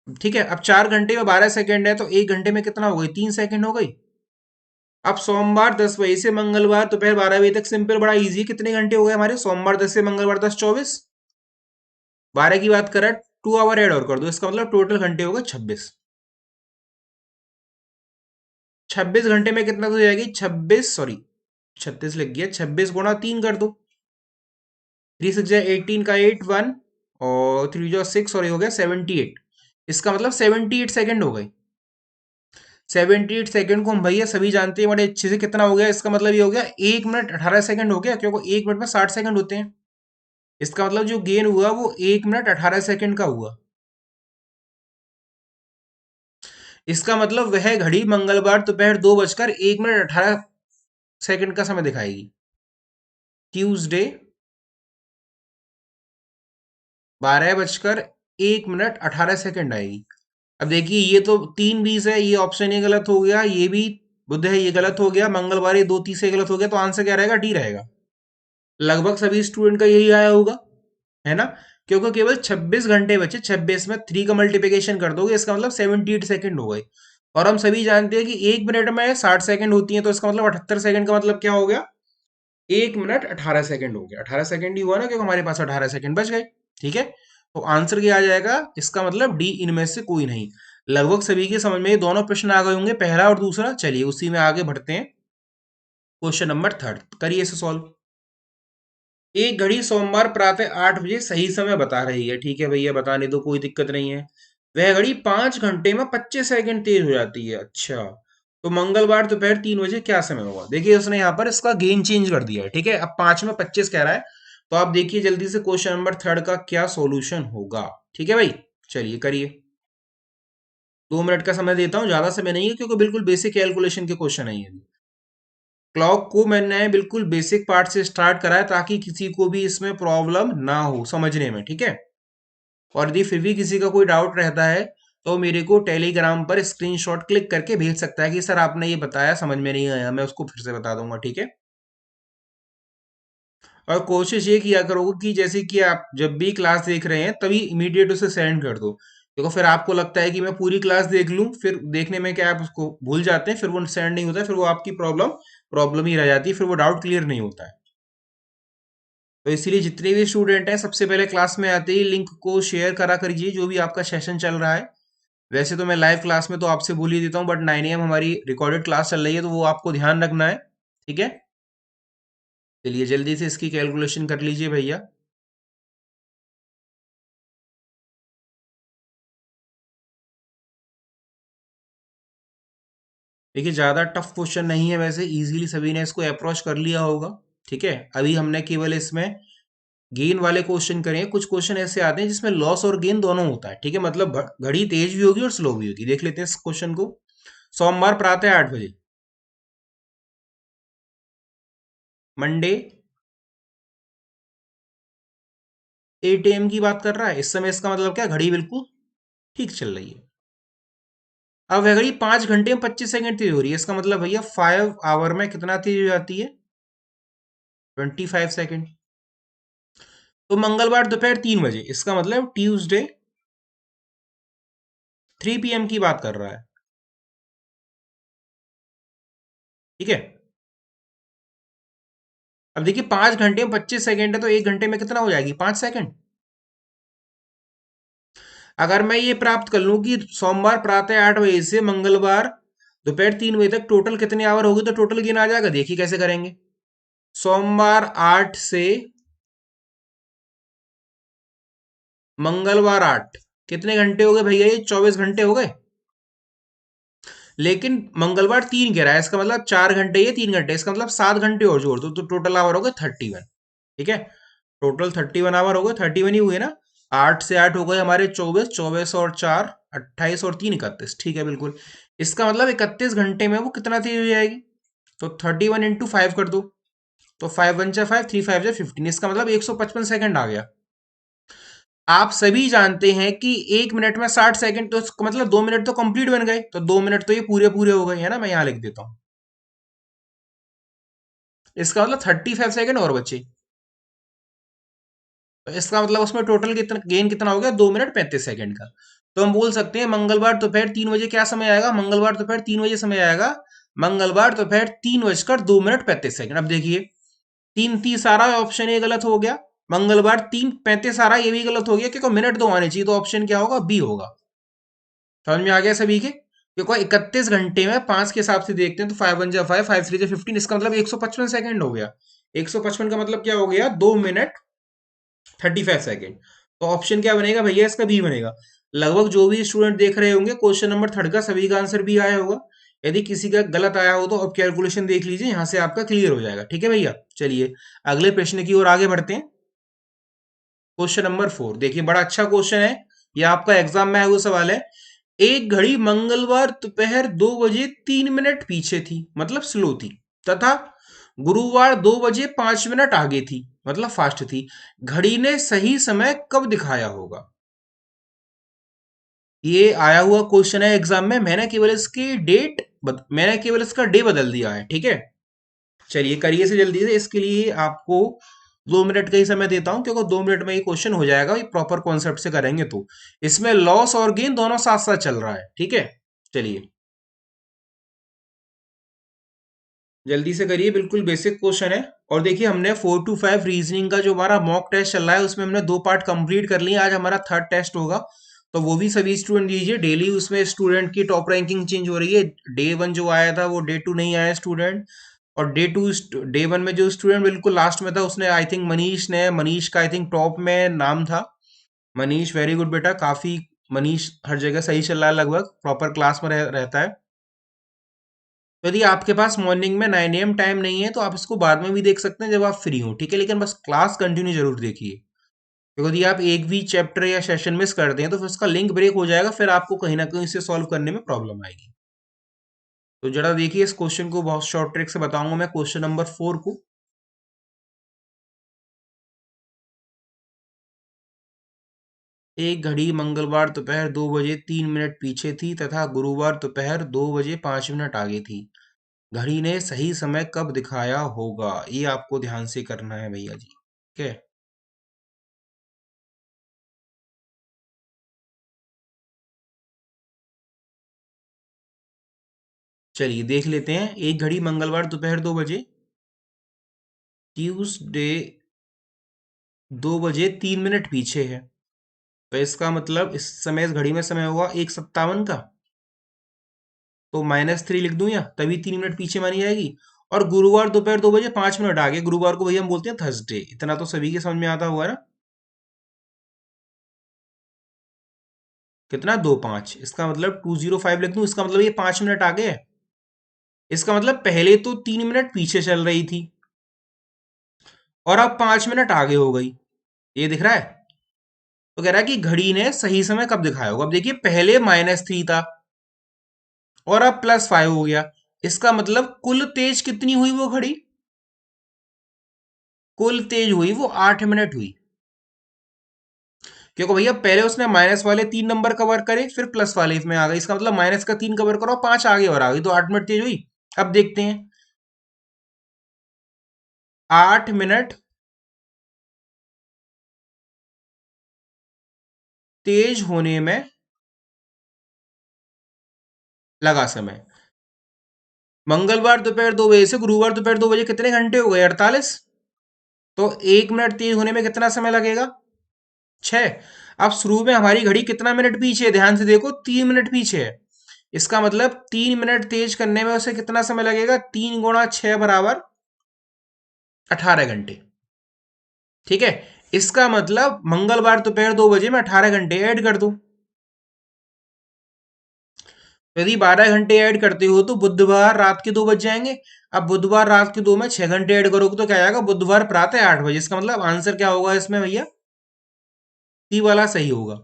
Speaker 1: ठीक है। अब 4 घंटे में 12 सेकंड है, तो 1 घंटे में कितना हो गई? 3 सेकंड हो गई। अब सोमवार 10 बजे से मंगलवार दोपहर 12 बजे तक सिंपल, बड़ा इजी। कितने घंटे हो गए हमारे? सोमवार 10 से मंगलवार 10, 24। 12 की बात करें, 2 आवर ऐड और कर दो, इसका मतलब टोटल घंटे हो गए 26। 26 घंटे में कितना हो जाएगी? 26, सॉरी 36 लग गया, 26 गुणा 3 कर दो। 3 6 18 का 8 1, और 3 6, सॉरी हो गया 78। इसका मतलब 78 सेकंड हो गए। 78 सेकंड को हम भैया सभी जानते हैं बड़े अच्छे से, कितना हो गया? इसका मतलब ये हो गया 1 मिनट 18 सेकंड हो गया, क्योंकि 1 मिनट में 60 सेकंड होते हैं। इसका मतलब जो गेन हुआ वो 1 मिनट 18 सेकंड का हुआ। इसका मतलब वह घड़ी मंगलवार दोपहर 2 बजकर 1 मिनट 18 सेकंड का समय दिखाएगी। ट्यूसडे 12 बजकर 1 मिनट 18 सेकंड आएगी। अब देखिए ये तो 3 20 है, ये ऑप्शन ये गलत हो गया, ये भी बुध है ये गलत हो गया, मंगलवार ये 2 30 से गलत हो गया, तो आंसर क्या रहेगा? डी रहेगा। लगभग सभी स्टूडेंट का यही आया होगा, है ना। क्योंकि केवल 26 घंटे बचे, 26 में 3 का मल्टीप्लिकेशन कर दोगे, इसका मतलब 78 सेकंड हो गए। और हम सभी जानते हैं कि 1 मिनट में 60 सेकंड होती है, तो इसका मतलब 78 सेकंड का मतलब क्या हो गया? 1 मिनट 18 सेकंड हो गया। 18 सेकंड ही हुआ ना, क्योंकि हमारे पास 18 सेकंड बच गए, ठीक है। तो आंसर क्या आ जाएगा? इसका मतलब डी, इनमें से कोई नहीं। लगभग सभी के समझ में ये दोनों प्रश्न आ गए होंगे, पहला और दूसरा। चलिए उसी में आगे बढ़ते हैं। क्वेश्चन नंबर थर्ड करिए इसे सॉल्व। एक घड़ी सोमवार प्रातः 8 बजे सही समय बता रही है, ठीक है भैया, बताने दो, कोई दिक्कत नहीं है। वह घड़ी 5 घंटे में 25 सेकंड तेज हो जाती है, अच्छा। तो मंगलवार दोपहर 3 बजे क्या समय होगा? देखिए उसने यहाँ पर इसका गेन चेंज कर दिया है, ठीक है। अब 5 में 25 कह रहा है, तो आप देखिए जल्दी से क्वेश्चन नंबर थर्ड का क्या सॉल्यूशन होगा, ठीक है भाई। चलिए करिए। 2 मिनट का समय देता हूँ, ज्यादा समय नहीं है, क्योंकि बिल्कुल बेसिक कैलकुलेशन के क्वेश्चन है ये। क्लॉक को मैंने बिल्कुल बेसिक पार्ट से स्टार्ट करा है, ताकि किसी को भी इसमें प्रॉब्लम ना हो समझने में, ठीक है। और यदि फिर भी किसी का कोई डाउट रहता है, तो मेरे को टेलीग्राम पर स्क्रीनशॉट क्लिक करके भेज सकता है कि सर आपने ये बताया समझ में नहीं आया, मैं उसको फिर से बता दूंगा, ठीक है। और कोशिश ये किया करो कि जैसे कि आप जब भी क्लास देख रहे हैं तभी इमीडिएट उसे सेंड कर दो, देखो फिर आपको लगता है कि मैं पूरी क्लास देख लूं, फिर देखने में क्या आप उसको भूल जाते हैं, फिर वो सेंड नहीं होता है, फिर वो आपकी प्रॉब्लम प्रॉब्लम ही रह जाती है, फिर वो डाउट क्लियर नहीं होता है। तो इसीलिए जितने भी स्टूडेंट हैं सबसे पहले क्लास में आते ही लिंक को शेयर करा करिए, जो भी आपका सेशन चल रहा है। वैसे तो मैं लाइव क्लास में तो आपसे बोल ही देता हूँ, बट 9 AM हमारी रिकॉर्डेड क्लास चल रही है, तो वो आपको ध्यान रखना है, ठीक है। चलिए जल्दी से इसकी कैलकुलेशन कर लीजिए भैया। देखिए ज्यादा टफ क्वेश्चन नहीं है, वैसे इजीली सभी ने इसको अप्रोच कर लिया होगा। ठीक है, अभी हमने केवल इसमें गेन वाले क्वेश्चन करे हैं। कुछ क्वेश्चन ऐसे आते हैं जिसमें लॉस और गेन दोनों होता है। ठीक है, मतलब घड़ी तेज भी होगी और स्लो भी होगी। देख लेते हैं इस क्वेश्चन को। सोमवार प्रातः 8 बजे, मंडे 8 AM की बात कर रहा है इस समय। इसका मतलब क्या, घड़ी बिल्कुल ठीक चल रही है। अब वह घड़ी 5 घंटे में 25 सेकंड तेज हो रही है। इसका मतलब भैया 5 आवर में कितना तेज हो जाती है, 25 सेकंड। तो मंगलवार दोपहर 3 बजे, इसका मतलब ट्यूसडे 3 PM की बात कर रहा है। ठीक है, अब देखिए 5 घंटे में 25 सेकंड है, तो 1 घंटे में कितना हो जाएगी, 5 सेकंड। अगर मैं ये प्राप्त कर लूं कि सोमवार प्रातः 8 बजे से मंगलवार दोपहर 3 बजे तक टोटल कितने आवर होगी, तो टोटल गिना आ जाएगा। देखिए कैसे करेंगे। सोमवार 8 से मंगलवार 8, कितने घंटे हो गए भैया, ये 24 घंटे हो गए। लेकिन मंगलवार 3 कह रहा है, इसका मतलब 4 घंटे, ये 3 घंटे, इसका मतलब 7 घंटे और जोड़ दो तो टोटल आवर हो गए 31। ठीक है, टोटल 31 आवर हो गए, 31 ही हुए ना। 8 से 8 हो गए हमारे 24, 24 और 4 28 और 3 31। ठीक है, बिल्कुल। इसका मतलब 31 घंटे में वो कितना तेज हो जाएगी, तो 31 × 5 कर दो। तो 5 × 1 = 5, 3 × 5 = 15। इसका मतलब 155 सेकंड आ गया। आप सभी जानते हैं कि 1 मिनट में 60 सेकंड, तो इसका मतलब 2 मिनट तो कंप्लीट बन गए, तो 2 मिनट तो ये पूरे पूरे हो गए, है ना। मैं यहां लिख देता हूं। इसका मतलब 35 सेकंड और बचे। तो इसका मतलब उसमें टोटल कितना गेन कितना हो गया, 2 मिनट 35 सेकंड का। तो हम बोल सकते हैं मंगलवार दोपहर 3 बजे क्या समय आएगा, मंगलवार दोपहर 3 बजे समय आएगा। मंगलवार दोपहर 3 बजकर 2 मिनट 35 सेकंड। अब देखिए, 3 3 सारा ऑप्शन ए गलत हो गया। मंगलवार 3 35 ये भी गलत हो गया, क्योंकि मिनट दो आने चाहिए, तो ऑप्शन क्या होगा, बी होगा। समझ में आ गया सभी के। क्योंकि 31 घंटे में 5 के हिसाब से देखते हैं, तो 5 × 1 = 5, 5 × 3 = 15। इसका मतलब 155 सेकंड हो गया। 155 का मतलब क्या हो गया, 2 मिनट 35 सेकंड। तो ऑप्शन क्या बनेगा भैया, इसका बी बनेगा। लगभग जो भी स्टूडेंट देख रहे होंगे, क्वेश्चन नंबर 3 का सभी का आंसर बी आया होगा। यदि किसी का गलत आया हो तो अब कैलकुलेशन देख लीजिए, यहां से आपका क्लियर हो जाएगा। ठीक है भैया, चलिए अगले प्रश्न की ओर आगे बढ़ते हैं। क्वेश्चन नंबर 4 देखिए, बड़ा अच्छा क्वेश्चन है। यह आपका एग्जाम में आया हुआ सवाल है। एक घड़ी मंगलवार दोपहर 2 बजे 3 मिनट पीछे थी, मतलब स्लो थी, तथा गुरुवार 2 बजे 5 मिनट आगे थी, मतलब फास्ट थी। घड़ी ने सही समय कब दिखाया होगा। ये आया हुआ क्वेश्चन है एग्जाम में। मैंने केवल इसका डे बदल दिया है। ठीक है, चलिए करिए से जल्दी से। इसके लिए आपको 2 मिनट का ही समय देता हूं, क्योंकि 2 मिनट में ये क्वेश्चन हो जाएगा। ये प्रॉपर कॉन्सेप्ट से करेंगे तो इसमें लॉस और गेन दोनों साथ साथ चल रहा है। ठीक है, चलिए जल्दी से करिए, बिल्कुल बेसिक क्वेश्चन है। और देखिए, हमने 4 to 5 रीजनिंग का जो हमारा मॉक टेस्ट चल रहा है, उसमें हमने 2 पार्ट कंप्लीट कर लिए। आज हमारा थर्ड टेस्ट होगा, तो वो भी सभी स्टूडेंट दीजिए। डेली उसमें स्टूडेंट की टॉप रैंकिंग चेंज हो रही है। डे 1 जो आया था वो डे 2 नहीं आया स्टूडेंट। और डे 1 में जो स्टूडेंट बिल्कुल लास्ट में था, उसने आई थिंक मनीष का आई थिंक टॉप में नाम था। मनीष वेरी गुड बेटा, काफी। मनीष हर जगह सही चल रहा है, लगभग प्रॉपर क्लास में रहता है। तो यदि आपके पास मॉर्निंग में 9 AM टाइम नहीं है, तो आप इसको बाद में भी देख सकते हैं जब आप फ्री हो। ठीक है, लेकिन बस क्लास कंटिन्यू जरूर देखिए, क्योंकि यदि आप एक भी चैप्टर या सेशन मिस करते हैं, तो फिर उसका लिंक ब्रेक हो जाएगा, फिर आपको कहीं ना कहीं इसे सॉल्व करने में प्रॉब्लम आएगी। तो जरा देखिए, इस क्वेश्चन को बहुत शॉर्ट ट्रिक से बताऊंगा मैं, क्वेश्चन नंबर 4 को। एक घड़ी मंगलवार दोपहर 2 बजे 3 मिनट पीछे थी, तथा गुरुवार दोपहर 2 बजे 5 मिनट आगे थी। घड़ी ने सही समय कब दिखाया होगा, ये आपको ध्यान से करना है भैया जी। ठीक है, चलिए देख लेते हैं। एक घड़ी मंगलवार दोपहर 2 बजे, ट्यूसडे 2 बजे 3 मिनट पीछे है। तो इसका मतलब इस समय इस घड़ी में समय होगा 1:57 का। तो -3 लिख दूं, या तभी 3 मिनट पीछे मानी जाएगी। और गुरुवार दोपहर 2 बजे 5 मिनट आगे, गुरुवार को भैया हम बोलते हैं थर्सडे। इतना तो सभी के समझ में आता हुआ ना। कितना, 2 5, इसका मतलब 205 लिख दूं, इसका मतलब ये 5 मिनट आगे है। इसका मतलब पहले तो 3 मिनट पीछे चल रही थी और अब 5 मिनट आगे हो गई। ये दिख रहा है? तो कह रहा है कि घड़ी ने सही समय कब दिखाया होगा। अब देखिए, पहले -3 था और अब +5 हो गया। इसका मतलब कुल तेज कितनी हुई वो घड़ी? कुल तेज हुई वो 8 मिनट हुई। क्योंकि भैया पहले उसने माइनस वाले 3 नंबर कवर करे, फिर प्लस वाले इसमें आ गई। इसका मतलब माइनस का 3 कवर करो, 5 आगे और आ गई, तो 8 मिनट तेज हुई। अब देखते हैं। 8 मिनट तेज होने में लगा समय। मंगलवार दोपहर 2 बजे से गुरुवार दोपहर 2 बजे कितने घंटे हो गए? 48। तो 1 मिनट तेज होने में कितना समय लगेगा? 6। अब शुरू में हमारी घड़ी कितना मिनट पीछे है? ध्यान से देखो, 3 मिनट पीछे है। इसका मतलब 3 मिनट तेज करने में उसे कितना समय लगेगा? 3 × 6 बराबर 18 घंटे। ठीक है। इसका मतलब मंगलवार दोपहर 2 बजे में 18 घंटे ऐड कर दो। यदि 12 घंटे ऐड करते हो तो बुधवार रात के 2 बज जाएंगे। अब बुधवार रात के 2 में 6 घंटे ऐड करोगे तो क्या आएगा? बुधवार प्रातः 8 बजे। इसका मतलब आंसर क्या होगा इसमें भैया? सी वाला सही होगा।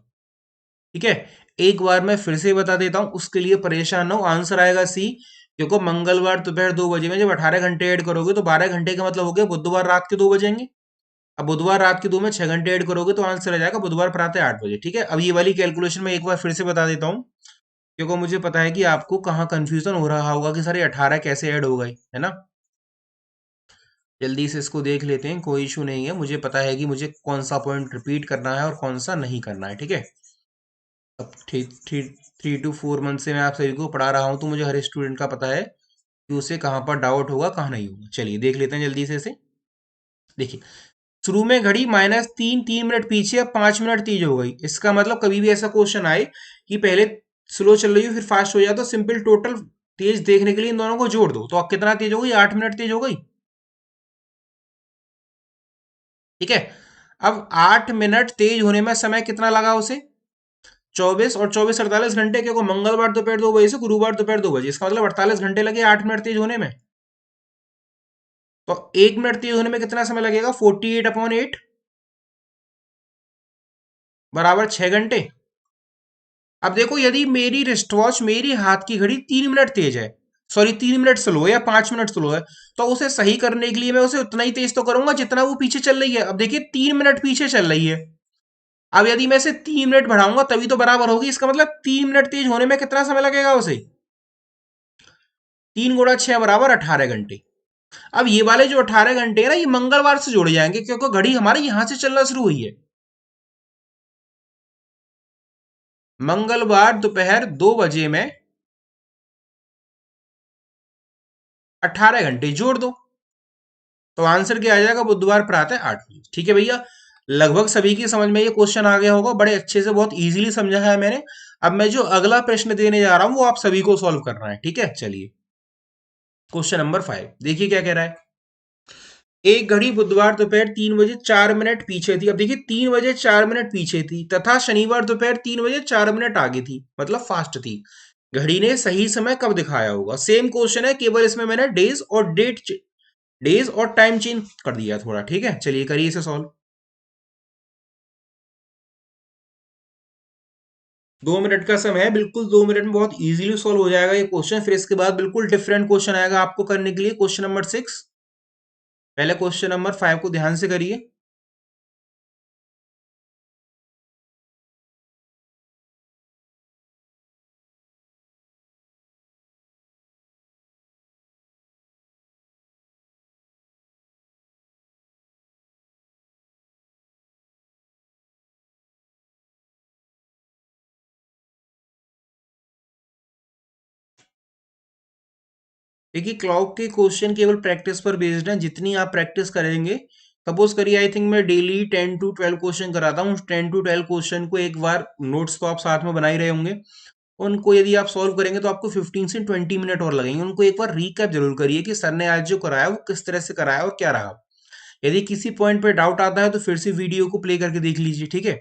Speaker 1: ठीक है। एक बार मैं फिर से बता देता हूं, उसके लिए परेशान ना हो। आंसर आएगा सी। क्योंकि मंगलवार दोपहर 2 बजे में जब 18 घंटे ऐड करोगे तो 12 घंटे का मतलब हो गया बुधवार रात के 2 बजेंगे। अब बुधवार रात के 2 में 6 घंटे ऐड करोगे तो आंसर आ जाएगा बुधवार प्रातः 8 बजे। ठीक है। अब ये वाली कैलकुलेशन मैं एक बार फिर से बता देता हूँ, क्योंकि मुझे पता है कि आपको कहाँ कंफ्यूजन हो रहा होगा कि सर ये 18 कैसे ऐड हो गए, है ना। जल्दी से इसको देख लेते हैं, कोई इशू नहीं है। मुझे पता है कि मुझे कौन सा पॉइंट रिपीट करना है और कौन सा नहीं करना है। ठीक है। अब 3 to 4 मंथ से मैं आप सभी को पढ़ा रहा हूँ, तो मुझे हर स्टूडेंट का पता है कि उसे कहाँ पर डाउट होगा, कहाँ नहीं होगा। चलिए देख लेते हैं जल्दी से इसे। देखिए, शुरू में घड़ी -3 3 मिनट पीछे, अब 5 मिनट तेज हो गई। इसका मतलब कभी भी ऐसा क्वेश्चन आए कि पहले स्लो चल रही हो फिर फास्ट हो जाए, तो सिंपल टोटल तेज देखने के लिए इन दोनों को जोड़ दो। तो अब कितना तेज हो गई? 8 मिनट तेज हो गई। ठीक है। अब 8 मिनट तेज होने में समय कितना लगा उसे? 24, और 24 48 घंटे, क्योंकि मंगलवार दोपहर 2 बजे से गुरुवार दोपहर 2 बजे। इसका मतलब 48 घंटे लगे 8 मिनट तेज होने में। तो 1 मिनट तेज होने में कितना समय लगेगा? 48/8 बराबर 6 घंटे। अब देखो, यदि मेरी रिस्ट वॉच, मेरी हाथ की घड़ी 3 मिनट तेज है, सॉरी 3 मिनट स्लो है या 5 मिनट स्लो है, तो उसे सही करने के लिए मैं उसे उतना ही तेज तो करूंगा जितना वो पीछे चल रही है। अब देखिए, 3 मिनट पीछे चल रही है। अब यदि मैं इसे 3 मिनट बढ़ाऊंगा तभी तो बराबर होगी। इसका मतलब 3 मिनट तेज होने में कितना समय लगेगा उसे? 3 × 6 बराबर 18 घंटे। अब ये वाले जो 18 घंटे है ना, ये मंगलवार से जोड़े जाएंगे, क्योंकि घड़ी हमारी यहां से चलना शुरू हुई है। मंगलवार दोपहर 2 बजे में 18 घंटे जोड़ दो, तो आंसर क्या आ जाएगा? बुधवार प्रातः 8 बजे। ठीक है भैया। लगभग सभी की समझ में ये क्वेश्चन आ गया होगा, बड़े अच्छे से, बहुत इजीली समझाया है मैंने। अब मैं जो अगला प्रश्न देने जा रहा हूं वो आप सभी को सॉल्व करना है। ठीक है। चलिए, क्वेश्चन नंबर 5 देखिए क्या कह रहा है। एक घड़ी बुधवार दोपहर 3 बजे 4 मिनट पीछे थी। अब देखिए, 3 बजे 4 मिनट पीछे थी तथा शनिवार दोपहर 3 बजे 4 मिनट आगे थी, मतलब फास्ट थी। घड़ी ने सही समय कब दिखाया होगा? सेम क्वेश्चन है, केवल इसमें मैंने डेज और टाइम चेंज कर दिया थोड़ा। ठीक है। चलिए करिए इसे सॉल्व। 2 मिनट का समय है, बिल्कुल 2 मिनट में बहुत इजीली सॉल्व हो जाएगा ये क्वेश्चन। फिर इसके बाद बिल्कुल डिफरेंट क्वेश्चन आएगा आपको करने के लिए, क्वेश्चन नंबर 6। पहले क्वेश्चन नंबर 5 को ध्यान से करिए। देखिए, क्लॉक के क्वेश्चन केवल प्रैक्टिस पर बेस्ड है। जितनी आप प्रैक्टिस करेंगे, सपोज करिए, आई थिंक मैं डेली 10 to 12 क्वेश्चन कराता हूँ। 10 to 12 क्वेश्चन को एक बार, नोट्स तो आप साथ में बना ही रहे होंगे, उनको यदि आप सॉल्व करेंगे तो आपको 15 से 20 मिनट और लगेंगे। उनको एक बार रीकैप जरूर करिए कि सर ने आज जो कराया वो किस तरह से कराया और क्या रहा। यदि किसी पॉइंट पे डाउट आता है तो फिर से वीडियो को प्ले करके देख लीजिए। ठीक है।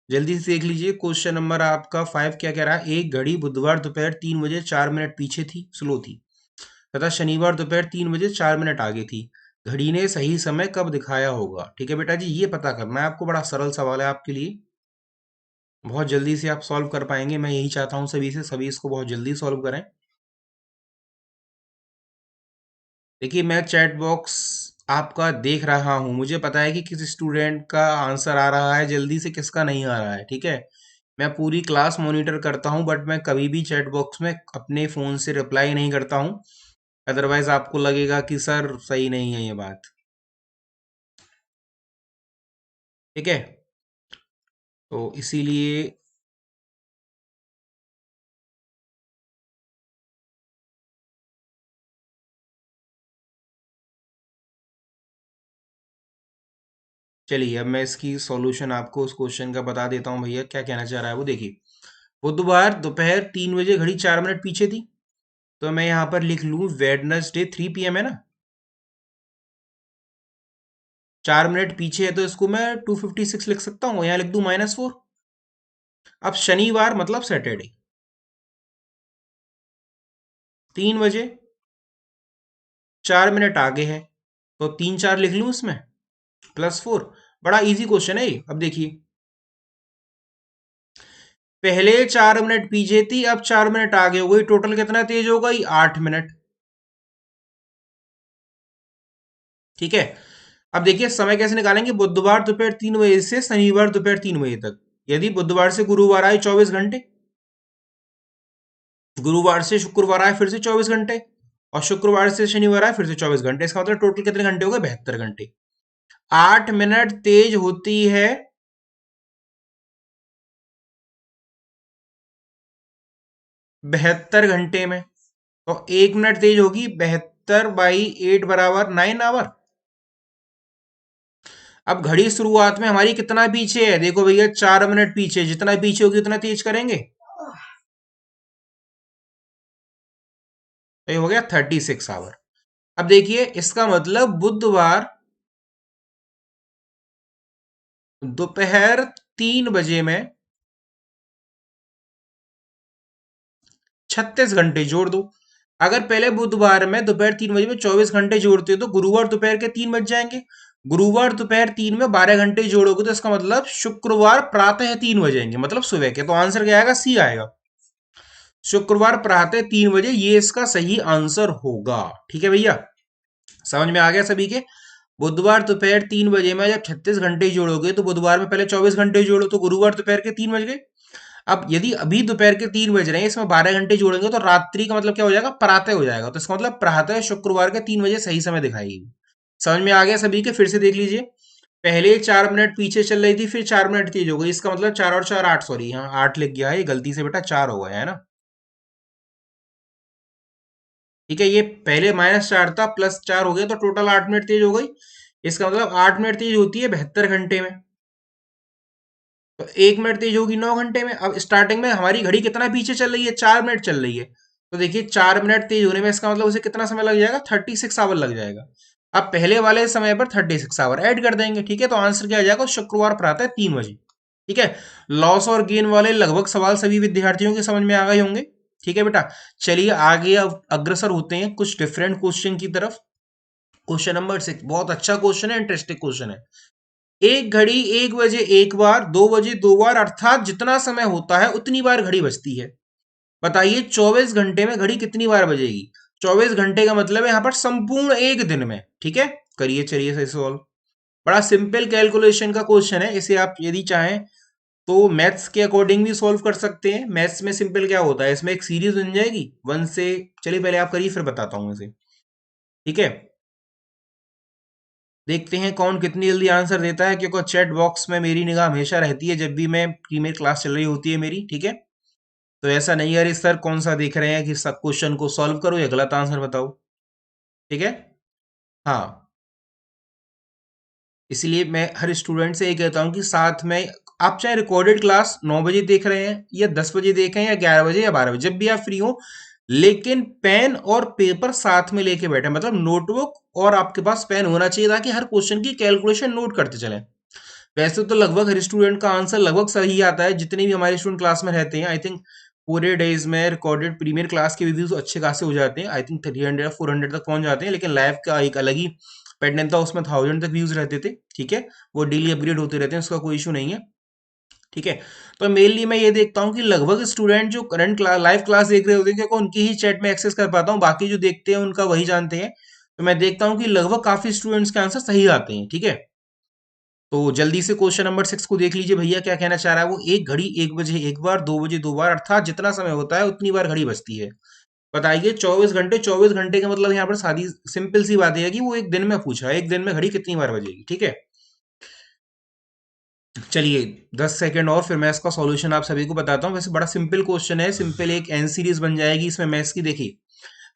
Speaker 1: जल्दी से देख लीजिए क्वेश्चन नंबर आपका 5 क्या कह रहा है। एक घड़ी बुधवार दोपहर 3 बजे 4 मिनट पीछे थी, स्लो थी, तथा शनिवार दोपहर 3 बजे 4 मिनट आगे थी। घड़ी ने सही समय कब दिखाया होगा? ठीक है बेटा जी, ये पता करना है आपको। बड़ा सरल सवाल है आपके लिए, बहुत जल्दी से आप सॉल्व कर पाएंगे। मैं यही चाहता हूँ सभी से, सभी इसको बहुत जल्दी सॉल्व करें। देखिए मैं चैट बॉक्स आपका देख रहा हूँ, मुझे पता है कि किस स्टूडेंट का आंसर आ रहा है जल्दी से, किसका नहीं आ रहा है। ठीक है, मैं पूरी क्लास मॉनिटर करता हूँ, बट मैं कभी भी चैट बॉक्स में अपने फ़ोन से रिप्लाई नहीं करता हूँ। अदरवाइज आपको लगेगा कि सर सही नहीं है ये बात। ठीक है, तो इसीलिए चलिए अब मैं इसकी सॉल्यूशन आपको उस क्वेश्चन का बता देता हूँ। भैया क्या कहना चाह रहा है वो देखिए। बुधवार दोपहर 3 बजे घड़ी 4 मिनट पीछे थी, तो मैं यहाँ पर लिख लूँ वेडनेसडे 3 PM है ना, 4 मिनट पीछे है, तो इसको मैं 256 लिख सकता हूँ, यहाँ लिख दूँ -4। अब शनिवार मतलब सैटरडे 3 बजे 4 मिनट आगे है, तो 3 4 लिख लूँ इसमें, +4। बड़ा इजी क्वेश्चन है ये। अब देखिए, पहले 4 मिनट पीछे थी, अब 4 मिनट आगे हो गई, टोटल कितना तेज हो गई? 8 मिनट। ठीक है, अब देखिए समय कैसे निकालेंगे। बुधवार दोपहर 3 बजे से शनिवार दोपहर 3 बजे तक, यदि बुधवार से गुरुवार आए 24 घंटे, गुरुवार से शुक्रवार आए फिर से 24 घंटे, और शुक्रवार से शनिवार आए फिर से 24 घंटे। इसका मतलब टोटल कितने घंटे हो गए? 72 घंटे। 8 मिनट तेज होती है 72 घंटे में, तो 1 मिनट तेज होगी 72/8 बराबर 9 आवर। अब घड़ी शुरुआत में हमारी कितना पीछे है? देखो भैया 4 मिनट पीछे, जितना पीछे होगी उतना तेज करेंगे, तो ये हो गया 36 आवर। अब देखिए इसका मतलब बुधवार दोपहर 3 बजे में 36 घंटे जोड़ दो। अगर पहले बुधवार में दोपहर 3 बजे में 24 घंटे जोड़ते हो, तो गुरुवार दोपहर के 3 बज जाएंगे। गुरुवार दोपहर 3 में 12 घंटे जोड़ोगे, तो इसका मतलब शुक्रवार प्रातः 3 बजेंगे, मतलब सुबह के। तो आंसर क्या आएगा? सी आएगा। शुक्रवार प्रातः 3 बजे, ये इसका सही आंसर होगा। ठीक है भैया, समझ में आ गया सभी के? बुधवार दोपहर 3 बजे में जब 36 घंटे जोड़ोगे, तो बुधवार में पहले 24 घंटे जोड़ो, तो गुरुवार दोपहर के 3 बज गए। अब यदि अभी दोपहर के 3 बज रहे हैं, इसमें 12 घंटे जोड़ेंगे, तो रात्रि का मतलब क्या हो जाएगा? प्रातः हो जाएगा। तो इसका मतलब प्रातः शुक्रवार के 3 बजे सही समय दिखाएगी। समझ में आ गया सभी के? फिर से देख लीजिए, पहले 4 मिनट पीछे चल रही थी, फिर 4 मिनट तेज हो गई। इसका मतलब 4 और 4 8, सॉरी यहाँ 8 लिख गया है, ये गलती से बेटा 4 हो गया है ना। ठीक है, ये पहले -4 था, +4 हो गया, तो टोटल 8 मिनट तेज हो गई। इसका मतलब 8 मिनट तेज होती है 72 घंटे में, तो 1 मिनट तेज होगी 9 घंटे में। अब स्टार्टिंग में हमारी घड़ी कितना पीछे चल रही है? 4 मिनट चल रही है, तो देखिए 4 मिनट तेज होने में इसका मतलब उसे कितना समय लग जाएगा? 36 आवर लग जाएगा। अब पहले वाले समय पर 36 आवर ऐड कर देंगे। ठीक है, तो आंसर क्या आ जाएगा? शुक्रवार प्रातः 3 बजे। ठीक है, लॉस और गेन वाले लगभग सवाल सभी विद्यार्थियों के समझ में आ गए होंगे। ठीक है बेटा, चलिए आगे अब अग्रसर होते हैं कुछ डिफरेंट क्वेश्चन की तरफ। क्वेश्चन नंबर 6 बहुत अच्छा क्वेश्चन है, इंटरेस्टिंग क्वेश्चन है। एक घड़ी 1 बजे एक बार, 2 बजे 2 बार, अर्थात जितना समय होता है उतनी बार घड़ी बजती है। बताइए 24 घंटे में घड़ी कितनी बार बजेगी? 24 घंटे का मतलब है यहाँ पर संपूर्ण एक दिन में। ठीक है, करिए चलिए सही सॉल्व। बड़ा सिंपल कैलकुलेशन का क्वेश्चन है, इसे आप यदि चाहें तो मैथ्स के अकॉर्डिंग भी सॉल्व कर सकते हैं। मैथ्स में सिंपल क्या होता है, इसमें एक सीरीज बन जाएगी 1 से। चलिए पहले आप करिए, फिर बताता हूँ इसे। ठीक है, देखते हैं कौन कितनी जल्दी आंसर देता है, क्योंकि चैट बॉक्स में मेरी निगाह हमेशा रहती है जब भी मैं प्रीमियर क्लास चल रही होती है मेरी। ठीक है, तो ऐसा नहीं है अरे सर कौन सा देख रहे हैं कि सब क्वेश्चन को सॉल्व करो या गलत आंसर बताओ। ठीक है, हाँ, इसलिए मैं हर स्टूडेंट से ये कहता हूँ कि साथ में आप चाहे रिकॉर्डेड क्लास 9 बजे देख रहे हैं या 10 बजे देखें या 11 बजे या 12 बजे, जब भी आप फ्री हो, लेकिन पेन और पेपर साथ में लेके बैठे, मतलब नोटबुक और आपके पास पेन होना चाहिए, ताकि हर क्वेश्चन की कैलकुलेशन नोट करते चलें। वैसे तो लगभग हर स्टूडेंट का आंसर लगभग सही आता है, जितने भी हमारे स्टूडेंट क्लास में रहते हैं। आई थिंक पूरे डेज में रिकॉर्डेड प्रीमियर क्लास के रिव्यूज अच्छे खासे हो जाते हैं। आई थिंक 300 400 तक पहुंच जाते हैं, लेकिन लाइव का एक अलग ही पैटर्न था, उसमें 1000 तक व्यूज रहते थे। ठीक है, वो डेली अपग्रेड होते रहते हैं, उसका कोई इशू नहीं है। ठीक है, तो मेनली मैं ये देखता हूँ कि लगभग स्टूडेंट जो करंट लाइव क्लास देख रहे होते हैं, क्योंकि उनकी ही चैट में एक्सेस कर पाता हूँ, बाकी जो देखते हैं उनका वही जानते हैं। तो मैं देखता हूँ कि लगभग काफी स्टूडेंट्स के आंसर सही आते हैं। ठीक है, तो जल्दी से क्वेश्चन नंबर 6 को देख लीजिए भैया, क्या कहना चाह रहा है वो। एक घड़ी 1 बजे एक बार, 2 बजे 2 बार, अर्थात जितना समय होता है उतनी बार घड़ी बजती है। बताइए, 24 घंटे, 24 घंटे का मतलब यहाँ पर सादी सिंपल सी बात है कि वो एक दिन में पूछा है, एक दिन में घड़ी कितनी बार बजेगी। ठीक है, चलिए 10 सेकंड और फिर मैं इसका सॉल्यूशन आप सभी को बताता हूँ। वैसे बड़ा सिंपल क्वेश्चन है, सिंपल एक एन सीरीज बन जाएगी इसमें मैथ्स की। देखिए,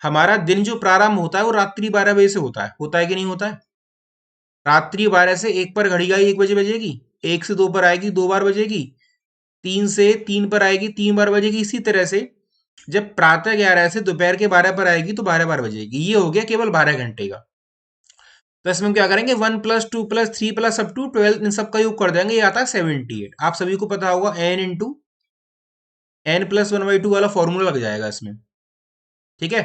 Speaker 1: हमारा दिन जो प्रारंभ होता है वो रात्रि 12 बजे से होता है कि नहीं होता है। रात्रि 12 से 1 पर घड़ी आई, 1 बजे बजेगी। 1 से 2 पर आएगी, 2 बार बजेगी। 3 से 3 पर आएगी, 3 बार बजेगी। इसी तरह से जब प्रातः 11 से दोपहर के 12 पर आएगी तो 12 बार बजेगी। ये हो गया केवल 12 घंटे का। तो इसमें हम क्या करेंगे, 1+2+3+2 12 इन सब का योग कर देंगे, ये आता है 78। आप सभी को पता होगा n × n+1/2 वाला फॉर्मूला लग जाएगा इसमें। ठीक है,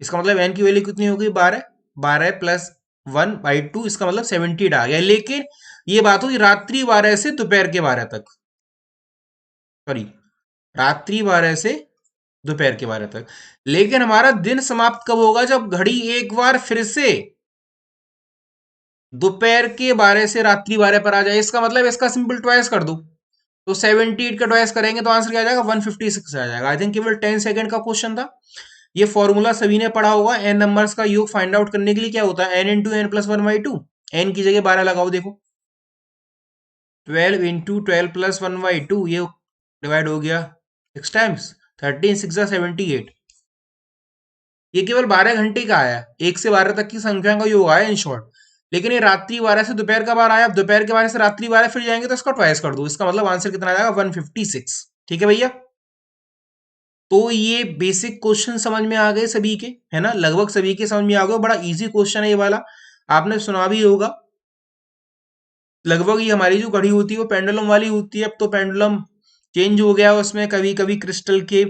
Speaker 1: इसका मतलब n की वैल्यू कितनी होगी, 12। 12+1/2, इसका मतलब 78 आ गया। लेकिन ये बात हुई रात्रि 12 से दोपहर के 12 तक, सॉरी, रात्रि 12 से दोपहर के 12 तक। लेकिन हमारा दिन समाप्त कब होगा, जब घड़ी एक बार फिर से दोपहर के 12 से रात्रि 12 पर आ जाए। इसका मतलब इसका सिंपल ट्वाइस कर दो, तो 78 का ट्वाइस करेंगे तो आंसर क्या आ जाएगा, 156 आ जाएगा। आई थिंक केवल 10 सेकंड का क्वेश्चन था। ये फॉर्मूला सभी ने पढ़ा होगा, एन नंबर्स का योग फाइंड आउट करने के लिए क्या होता है, n × n+1/2। एन की जगह 12 लगाओ, देखो 12 × 12+1/2, ये डिवाइड हो गया 6 टाइम्स, 13×6 = 78। ये केवल 12 घंटे का आया, 1 से 12 तक की संख्या का योग आया इन शॉर्ट। लेकिन ये रात्रि 12 से दोपहर का बार आया, अब दोपहर के 12 से रात्रि 12 फिर जाएंगे तो इसका ट्वाइस कर दो। इसका मतलब आंसर कितना आ जाएगा, 156। ठीक है भैया, तो ये बेसिक क्वेश्चन समझ में आ गए सभी के, है ना, लगभग सभी के समझ में आ गए। बड़ा इजी क्वेश्चन है ये वाला, आपने सुना भी होगा। लगभग ये हमारी जो घड़ी होती है वो पेंडुलम वाली होती है। अब तो पेंडुलम चेंज हो गया, उसमें कभी कभी क्रिस्टल के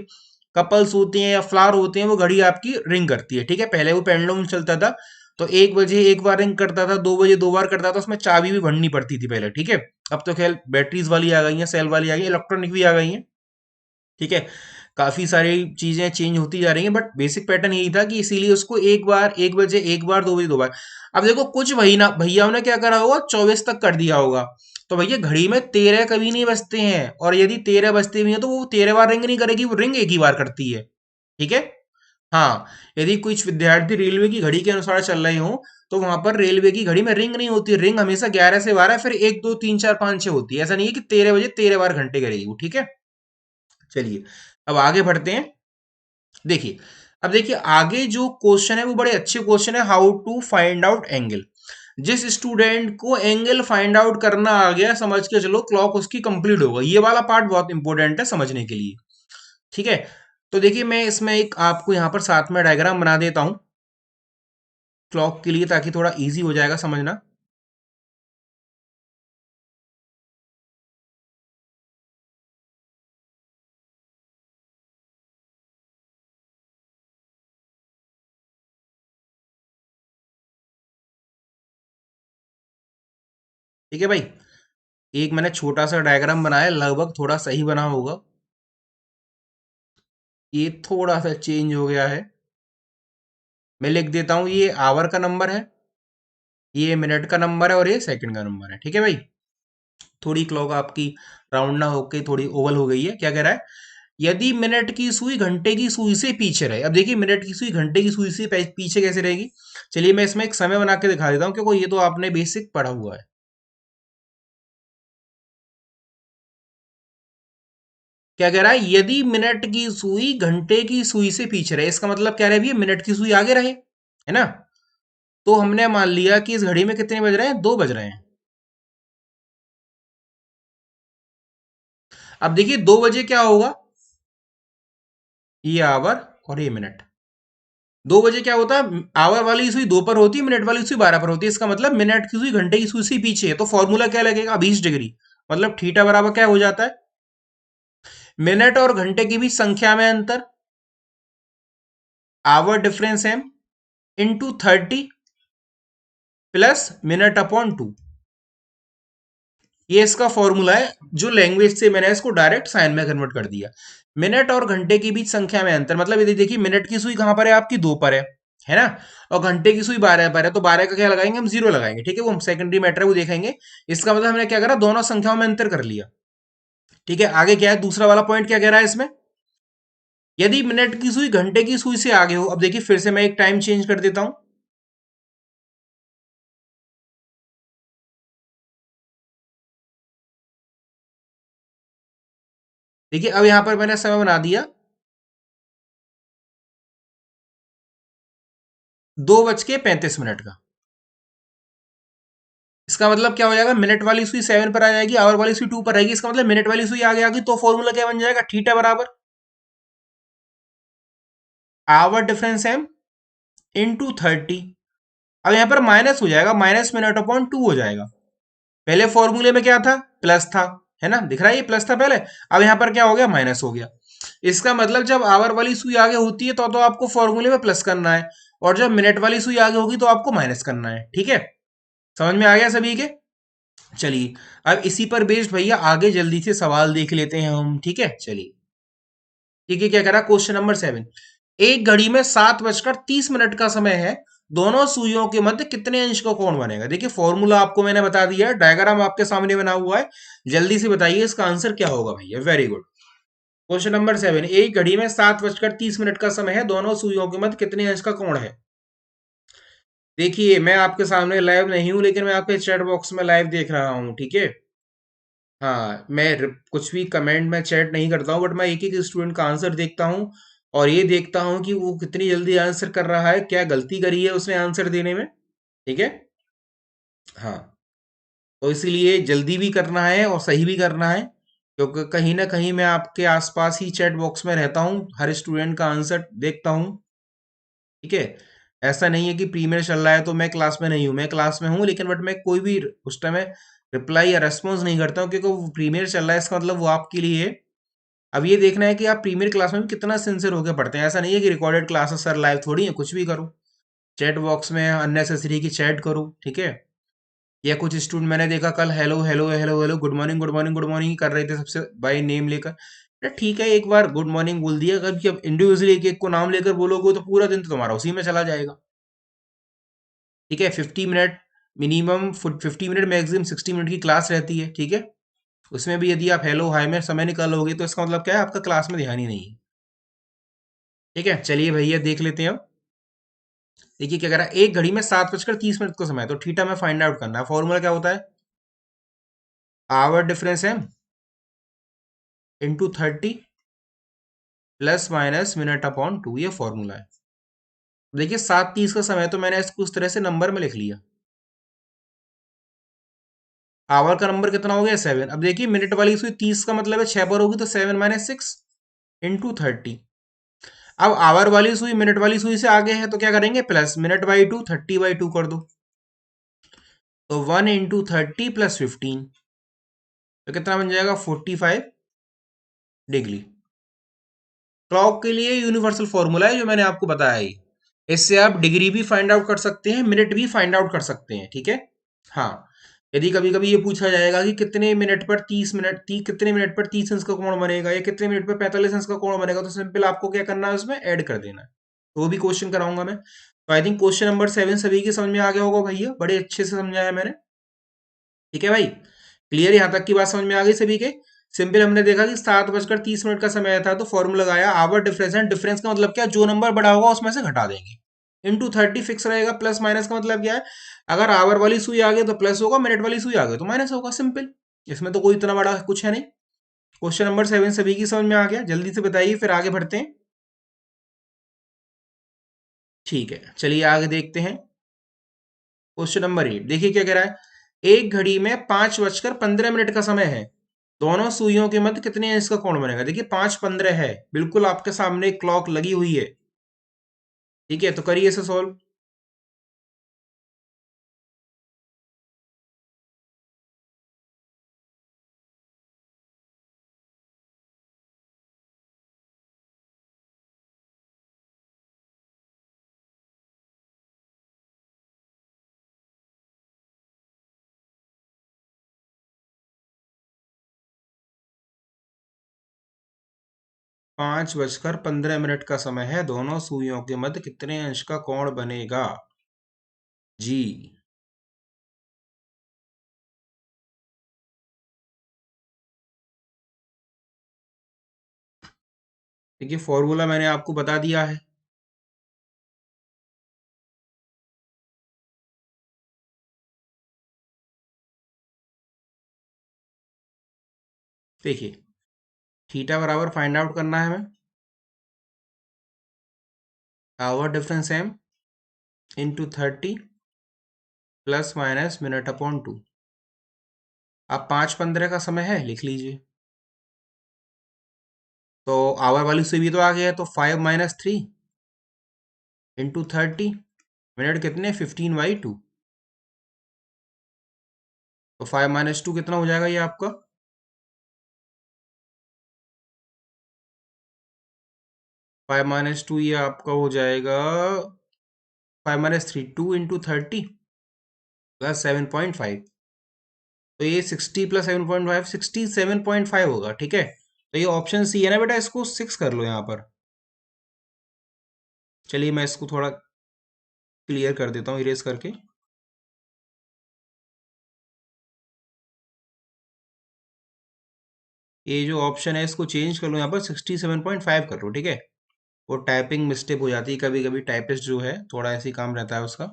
Speaker 1: कपल्स होते हैं या फ्लावर होते हैं, वो घड़ी आपकी रिंग करती है। ठीक है, पहले वो पेंडुलम चलता था, तो 1 बजे एक बार रिंग करता था, 2 बजे 2 बार करता था, उसमें चाबी भी भरनी पड़ती थी पहले। ठीक है, अब तो खैर बैटरीज वाली आ गई हैं, सेल वाली आ गई, इलेक्ट्रॉनिक भी आ गई हैं। ठीक है, काफी सारी चीजें चेंज होती जा रही हैं, बट बेसिक पैटर्न यही था कि इसीलिए उसको एक बार 1 बजे एक बार, 2 बजे 2 बार। अब देखो कुछ भैया भैयाओं ने क्या करा होगा, 24 तक कर दिया होगा। तो भैया घड़ी में 13 कभी नहीं बजते हैं, और यदि 13 बजते भी हैं तो वो 13 बार रिंग नहीं करेगी, वो रिंग एक ही बार करती है। ठीक है, हाँ, यदि कुछ विद्यार्थी रेलवे की घड़ी के अनुसार चल रहे हो, तो वहां पर रेलवे की घड़ी में रिंग नहीं होती, रिंग हमेशा 11 से 12, फिर 1 2 3 4 5 6 होती है। ऐसा नहीं है कि 13 बजे 13 बार घंटे करेगी वो। ठीक है, चलिए अब आगे बढ़ते हैं। देखिए, अब देखिए आगे जो क्वेश्चन है वो बड़े अच्छे क्वेश्चन है, how to find out angle. जिस स्टूडेंट को एंगल फाइंड आउट करना आ गया, समझ के चलो क्लॉक उसकी कंप्लीट होगा। ये वाला पार्ट बहुत इंपॉर्टेंट है समझने के लिए। ठीक है, तो देखिए मैं इसमें एक आपको यहाँ पर साथ में डायग्राम बना देता हूँ क्लॉक के लिए, ताकि थोड़ा इजी हो जाएगा समझना। ठीक है भाई, एक मैंने छोटा सा डायग्राम बनाया, लगभग थोड़ा सही बना होगा। ये थोड़ा सा चेंज हो गया है, मैं लिख देता हूँ। ये आवर का नंबर है, ये मिनट का नंबर है, और ये सेकंड का नंबर है। ठीक है भाई, थोड़ी क्लॉक आपकी राउंड ना होके थोड़ी ओवल हो गई है। क्या कह रहा है, यदि मिनट की सुई घंटे की सुई से पीछे रहे। अब देखिए मिनट की सुई घंटे की सुई से पीछे कैसे रहेगी। चलिए मैं इसमें एक समय बना के दिखा देता हूँ, क्योंकि ये तो आपने बेसिक पढ़ा हुआ है। क्या कह रहा है, यदि मिनट की सुई घंटे की सुई से पीछे रहे, इसका मतलब क्या रहे भैया, मिनट की सुई आगे रहे, है ना। तो हमने मान लिया कि इस घड़ी में कितने बज रहे हैं, 2 बज रहे हैं। अब देखिए 2 बजे क्या होगा, ये आवर और ये मिनट। 2 बजे क्या होता है, आवर वाली सुई 2 पर होती है, मिनट वाली सुई 12 पर होती है। इसका मतलब मिनट की सुई घंटे की सुई से पीछे है, तो फॉर्मूला क्या लगेगा, 20 डिग्री। मतलब थीटा बराबर क्या हो जाता है, मिनट और घंटे के बीच संख्या में अंतर, hour difference M, into 30 plus minute upon 2। ये इसका फॉर्मूला है, जो लैंग्वेज से मैंने इसको डायरेक्ट साइन में कन्वर्ट कर दिया। मिनट और घंटे के बीच संख्या में अंतर, मतलब ये देखिए मिनट की सुई कहां पर है आपकी, 2 पर है ना, और घंटे की सुई 12 पर है, तो 12 का क्या लगाएंगे हम, 0 लगाएंगे, ठीक है, वो हम सेकेंडरी मैटर है वो देखेंगे। इसका मतलब हमने क्या करा, दोनों संख्याओं में अंतर कर लिया। ठीक है, आगे क्या है, दूसरा वाला पॉइंट क्या कह रहा है इसमें, यदि मिनट की सुई घंटे की सुई से आगे हो। अब देखिए फिर से मैं एक टाइम चेंज कर देता हूं। देखिए अब यहां पर मैंने समय बना दिया 2:35 का। इसका मतलब क्या हो जाएगा, मिनट वाली सुई 7 पर आ जाएगी, आवर वाली सुई 2 पर रहेगी। इसका मतलब मिनट वाली सुई आगे आ गई, तो फॉर्मूला क्या बन जाएगा, थीटा बराबर आवर डिफरेंस एम इंटू 30। अब यहां पर माइनस हो जाएगा, माइनस मिनट अपॉन 2 हो जाएगा। पहले फॉर्मूले में क्या था, प्लस था, है ना, दिख रहा है ये प्लस था पहले, अब यहां पर क्या हो गया, माइनस हो गया। इसका मतलब जब आवर वाली सुई आगे होती है तो आपको फॉर्मूले में प्लस करना है, और जब मिनट वाली सुई आगे होगी तो आपको माइनस करना है। ठीक है, समझ में आ गया सभी के। चलिए, अब इसी पर बेस्ड भैया आगे जल्दी से सवाल देख लेते हैं हम। ठीक है, चलिए। ठीक है, क्या करा, क्वेश्चन नंबर 7। एक घड़ी में 7:30 का समय है, दोनों सुइयों के मध्य कितने अंश का कोण बनेगा। देखिए फॉर्मूला आपको मैंने बता दिया है, डायग्राम आपके सामने बना हुआ है। जल्दी से बताइए इसका आंसर क्या होगा भैया। Very good. क्वेश्चन नंबर 7, एक घड़ी में 7:30 का समय है, दोनों सुइयों के मध्य कितने अंश का कोण है। देखिए मैं आपके सामने लाइव नहीं हूं, लेकिन मैं आपके चैट बॉक्स में लाइव देख रहा हूं। ठीक है, हाँ, कुछ भी कमेंट में चैट नहीं करता हूँ, बट मैं एक एक स्टूडेंट का आंसर देखता हूँ, और ये देखता हूँ कि वो कितनी जल्दी आंसर कर रहा है, क्या गलती करी है उसने आंसर देने में। ठीक है, हाँ, तो इसीलिए जल्दी भी करना है और सही भी करना है, क्योंकि कहीं ना कहीं मैं आपके आसपास ही चैट बॉक्स में रहता हूँ, हर स्टूडेंट का आंसर देखता हूँ। ठीक है, ऐसा नहीं है कि प्रीमियर चल रहा है तो मैं क्लास में नहीं हूँ, मैं क्लास में हूँ, लेकिन बट मैं कोई भी उस टाइम रिप्लाई या रेस्पॉन्स नहीं करता हूँ, क्योंकि वो प्रीमियर चल रहा है, इसका मतलब वो आपके लिए है। अब ये देखना है कि आप प्रीमियर क्लास में भी कितना सिंसियर होकर पढ़ते हैं। ऐसा नहीं है कि रिकॉर्डेड क्लासेस सर लाइव थोड़ी है, कुछ भी करो, चैट बॉक्स में अननेसेसरी की चैट करो। ठीक है, या कुछ स्टूडेंट मैंने देखा कल hello hello hello hello good morning good morning good morning कर रहे थे सबसे बाय नेम लेकर। अरे ठीक है, एक बार गुड मॉर्निंग बोल दिया, कभी अब इंडिविजुअली एक एक को नाम लेकर बोलोगे तो पूरा दिन तो तुम्हारा उसी में चला जाएगा। ठीक है, 50 minute minimum, 50 minute maximum 60 minute की क्लास रहती है। ठीक है, उसमें भी यदि आप हेलो हाई में समय निकालोगे तो इसका मतलब क्या है, आपका क्लास में ध्यान ही नहीं है। ठीक है, चलिए भैया देख लेते हैं अब। देखिए क्या कह रहा है, एक घड़ी में 7:30 का समय है, तो थीटा में फाइंड आउट करना है। फॉर्मूला क्या होता है, आवर डिफरेंस है into 30 plus minus minute upon 2, ये फॉर्मूला है। देखिए 7:30 का समय, तो मैंने इसको उस तरह से नंबर में लिख लिया। आवर का नंबर कितना हो गया, 7। अब देखिए मिनट वाली सुई 30 का मतलब है 6 पर होगी, तो 7 - 6 इंटू 30। अब आवर वाली सुई मिनट वाली सुई से आगे है, तो क्या करेंगे, प्लस मिनट बाई 2, 30/2 कर दो, तो 1 × 30 + 15, तो कितना बन जाएगा, 45 डिग्री। क्लॉक के लिए यूनिवर्सल फॉर्मूला है जो मैंने आपको बताया ही। इससे आप डिग्री भी फाइंड आउट कर सकते हैं, मिनट भी फाइंड आउट कर सकते हैं। ठीक है, हाँ, यदि कभी कभी ये पूछा जाएगा कि कितने मिनट पर 30 मिनट कितने मिनट पर 30 अंश का कोण बनेगा, या कितने मिनट पर 45 अंश का कोण बनेगा, तो सिंपल आपको क्या करना है, उसमें ऐड कर देना है। तो वो भी क्वेश्चन कराऊंगा मैं। तो आई थिंक क्वेश्चन नंबर 7 सभी के समझ में आ गया होगा भैया, बड़े अच्छे से समझाया मैंने। ठीक है भाई, क्लियर, यहाँ तक की बात समझ में आ गई सभी के। सिंपल हमने देखा कि 7:30 का समय था, तो फॉर्मूला लगाया आवर डिफरेंस, एंड डिफरेंस का मतलब क्या, जो नंबर बड़ा होगा उसमें से घटा देंगे, इंटू 30 फिक्स रहेगा। प्लस माइनस का मतलब क्या है, अगर आवर वाली सुई आ गई तो प्लस होगा, मिनट वाली सुई आ गई तो माइनस होगा, सिंपल। इसमें तो कोई इतना बड़ा कुछ है नहीं। क्वेश्चन नंबर 7 सभी की समझ में आ गया, जल्दी से बताइए फिर आगे बढ़ते हैं। ठीक है, चलिए आगे देखते हैं। क्वेश्चन नंबर 8, देखिए क्या कह रहा है, एक घड़ी में 5:15 का समय है, दोनों सुइयों के मध्य कितने अंश का कोण बनेगा। देखिए 5:15 है, बिल्कुल आपके सामने क्लॉक लगी हुई है। ठीक है, तो करिए इसे सॉल्व। 5:15 का समय है, दोनों सुइयों के मध्य कितने अंश का कोण बनेगा? जी। देखिए फॉर्मूला मैंने आपको बता दिया है। देखिए थीटा बराबर फाइंड आउट करना है हमें, hour difference M into 30 plus minus minute upon 2। अब 5:15 का समय है, लिख लीजिए। तो आवर वाली से भी तो आ गया है, तो 5 - 3 इंटू 30। मिनट कितने? 15/2। तो 5 - 2 कितना हो जाएगा ये आपका? 5 - 2 ये आपका हो जाएगा 5 - 3 2 इंटू 30 प्लस 7.5। तो ये 60 प्लस 7.5 67.5 होगा। ठीक है, तो ये ऑप्शन सी है ना बेटा, इसको 6 कर लो यहाँ पर। चलिए मैं इसको थोड़ा क्लियर कर देता हूँ इरेज करके। ये जो ऑप्शन है इसको चेंज कर लो, यहाँ पर 67.5 कर लो। ठीक है, वो टाइपिंग मिस्टेक हो जाती है कभी कभी, टाइपिस्ट जो है थोड़ा ऐसे ही काम रहता है उसका।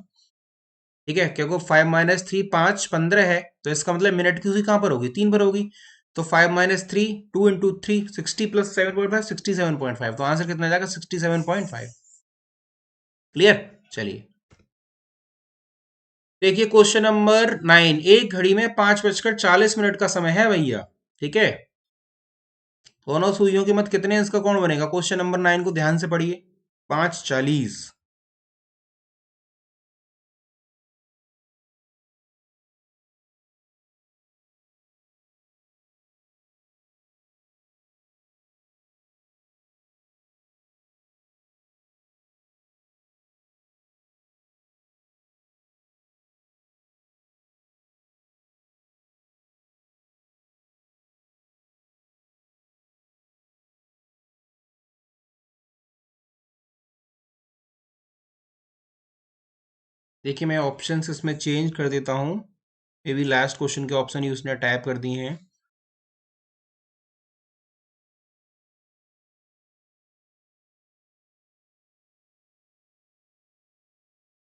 Speaker 1: ठीक है, क्योंकि 5 - 3 5 15 है, तो इसका मतलब मिनट की हुई कहाँ पर होगी? 3 पर होगी। तो 5 - 3 2 इंटू 3 60 प्लस 7.5 67.5। तो आंसर कितना जाएगा? 67.5। क्लियर? चलिए देखिए क्वेश्चन नंबर 9। एक घड़ी में 5:40 का समय है भैया। ठीक है, दोनों सुइयों के मध्य कितने अंश का कोण बनेगा? क्वेश्चन नंबर 9 को ध्यान से पढ़िए। 5:40। देखिए मैं ऑप्शंस इसमें चेंज कर देता हूँ, मे बी लास्ट क्वेश्चन के ऑप्शन ही उसने टाइप कर दिए हैं।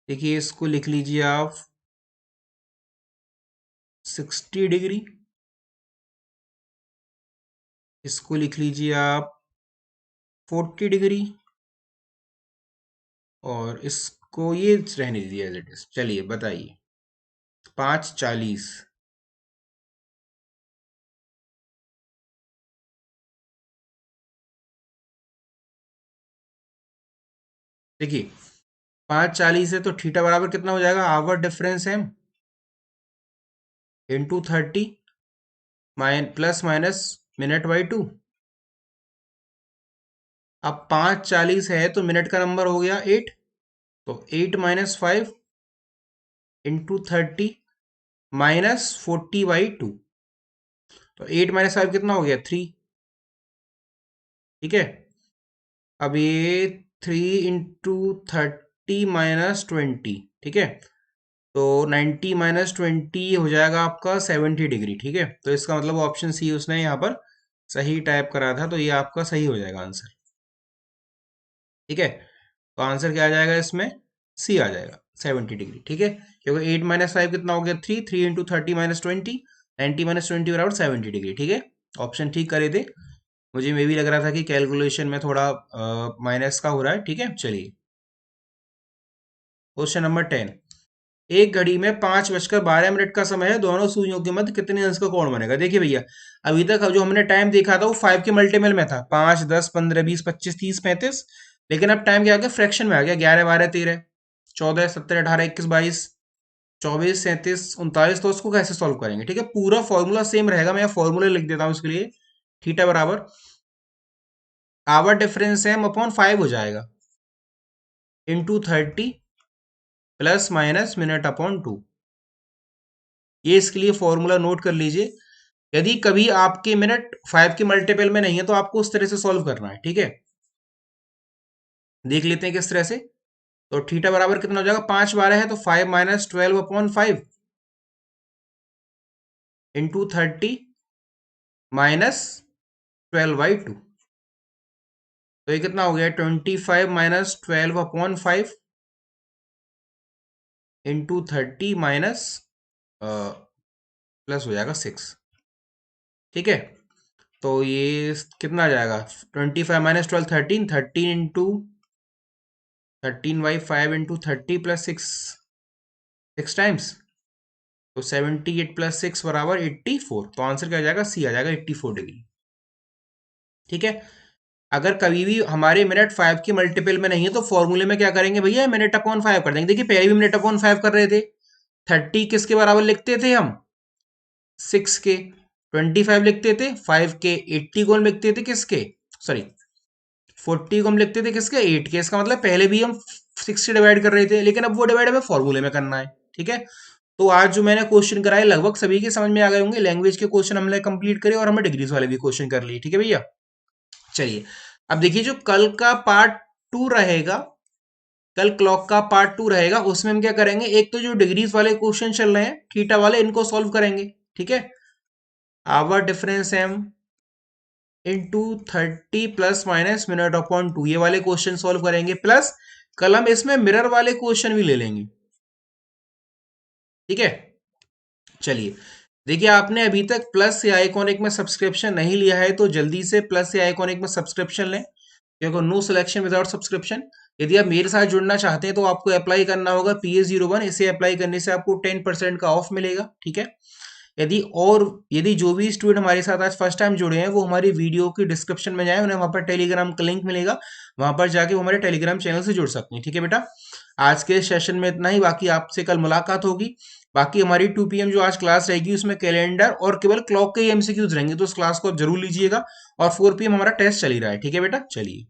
Speaker 1: देखिए इसको लिख लीजिए आप 60 डिग्री, इसको लिख लीजिए आप 40 डिग्री, और इसको ये रहने दीजिए एज इट इज। चलिए बताइए 5:40। देखिए 5:40 है तो थीटा बराबर कितना हो जाएगा? आवर डिफरेंस है इंटू 30 प्लस माइनस मिनट/2। अब 5:40 है तो मिनट का नंबर हो गया 8, तो 8 - 5 इंटू 30 -40/2। तो 8 - 5 कितना हो गया? 3। ठीक है, अब ये 3 × 30 - 20। ठीक है, तो 90 - 20 हो जाएगा आपका 70 डिग्री। ठीक है, तो इसका मतलब ऑप्शन सी उसने यहाँ पर सही टाइप करा था, तो ये आपका सही हो जाएगा आंसर। ठीक है, तो आंसर क्या आ जाएगा इसमें? सी आ जाएगा 70 डिग्री। ठीक है, क्योंकि 8 - 5 कितना हो गया? 3 3 × 30 - 20 90 - 20 बराबर 70 डिग्री। ठीक है, ऑप्शन ठीक करे थे। मुझे मे भी लग रहा था कि कैलकुलेशन में थोड़ा माइनस का हो रहा है। ठीक है, चलिए क्वेश्चन नंबर 10। एक घड़ी में 5:12 का समय है, दोनों सुइयों के मध्य कितने अंश का कोण बनेगा? देखिए भैया अभी तक जो हमने टाइम देखा था वो 5 के मल्टीपल में था, 5 10 15 20 25 30 35। लेकिन अब टाइम क्या आ गया, फ्रैक्शन में आ गया, 11 12 13 14 17 18 21 22 24 37 39, तो उसको कैसे सॉल्व करेंगे? ठीक है, पूरा फॉर्मूला सेम रहेगा, मैं फॉर्मूला लिख देता हूं उसके लिए। थीटा बराबर आवर डिफरेंस एम अपॉन 5 हो जाएगा into 30 plus minus minute upon 2। ये इसके लिए फॉर्मूला नोट कर लीजिए। यदि कभी आपके मिनट 5 के मल्टीपल में नहीं है तो आपको उस तरह से सॉल्व करना है। ठीक है, देख लेते हैं किस तरह से। तो थीटा बराबर कितना हो जाएगा, 5 12 है तो 5 माइनस 12 अपॉन 5 इंटू 30 माइनस 12/2। तो ये कितना हो गया, 25 minus 12 upon 5 into 30 minus plus हो जाएगा 6। ठीक है, तो ये कितना आ जाएगा, 25 minus 12 13, 13 into 13/5 into 30 plus 6, 6 times, तो 78 प्लस 6 बराबर 84। तो आंसर क्या आ जाएगा, सी आ जाएगा 84 डिग्री। ठीक है, अगर कभी भी हमारे मिनट 5 के मल्टीपल में नहीं है तो फॉर्मूले में क्या करेंगे भैया, मिनट अपॉन 5 कर देंगे। देखिए पहले भी मिनट अपॉन 5 कर रहे थे। 30 किसके बराबर लिखते थे हम, 6 के। 25 लिखते थे 5 के। 80 को हम लिखते थे किसके, सॉरी 40 को हम लिखते थे किसके, 8 के। इसका मतलब पहले भी हम 6 से डिवाइड कर रहे थे, लेकिन अब वो डिवाइड हमें फॉर्मूले में करना है। ठीक है, तो आज जो मैंने क्वेश्चन कराए लगभग सभी के समझ में आ गए होंगे। लैंग्वेज के क्वेश्चन हमने कंप्लीट करे और हमें डिग्रीज वाले भी क्वेश्चन कर लिए। ठीक है भैया, चलिए अब देखिए जो कल का पार्ट 2 रहेगा, कल क्लॉक का पार्ट 2 रहेगा, उसमें हम क्या करेंगे, एक तो जो डिग्रीज वाले क्वेश्चन चल रहे हैं थीटा वाले, इनको सॉल्व करेंगे। ठीक है, hour difference M into 30 plus minus minute upon 2, ये वाले क्वेश्चन सॉल्व करेंगे। प्लस कल हम इसमें मिरर वाले क्वेश्चन भी ले लेंगे। ठीक है, चलिए देखिए आपने अभी तक प्लस या आइकॉनिक में सब्सक्रिप्शन नहीं लिया है तो जल्दी से प्लस या आइकॉनिक में सब्सक्रिप्शन लें, क्योंकि नो सिलेक्शन विदाउट सब्सक्रिप्शन। यदि आप मेरे साथ जुड़ना चाहते हैं तो आपको अप्लाई करना होगा PA01। इसे अप्लाई करने से आपको 10% का ऑफ मिलेगा। ठीक है, यदि जो भी स्टूडेंट हमारे साथ आज फर्स्ट टाइम जुड़े हैं वो हमारी वीडियो की डिस्क्रिप्शन में जाए, उन्हें वहां पर टेलीग्राम का लिंक मिलेगा, वहां पर जाके वो हमारे टेलीग्राम चैनल से जुड़ सकते हैं। ठीक है बेटा, आज के सेशन में इतना ही, बाकी आपसे कल मुलाकात होगी। बाकी हमारी 2 PM जो आज क्लास रहेगी उसमें कैलेंडर और केवल क्लॉक के ही MCQs रहेंगे, तो उस क्लास को आप जरूर लीजिएगा। और 4 PM हमारा टेस्ट चल ही रहा है। ठीक है बेटा, चलिए।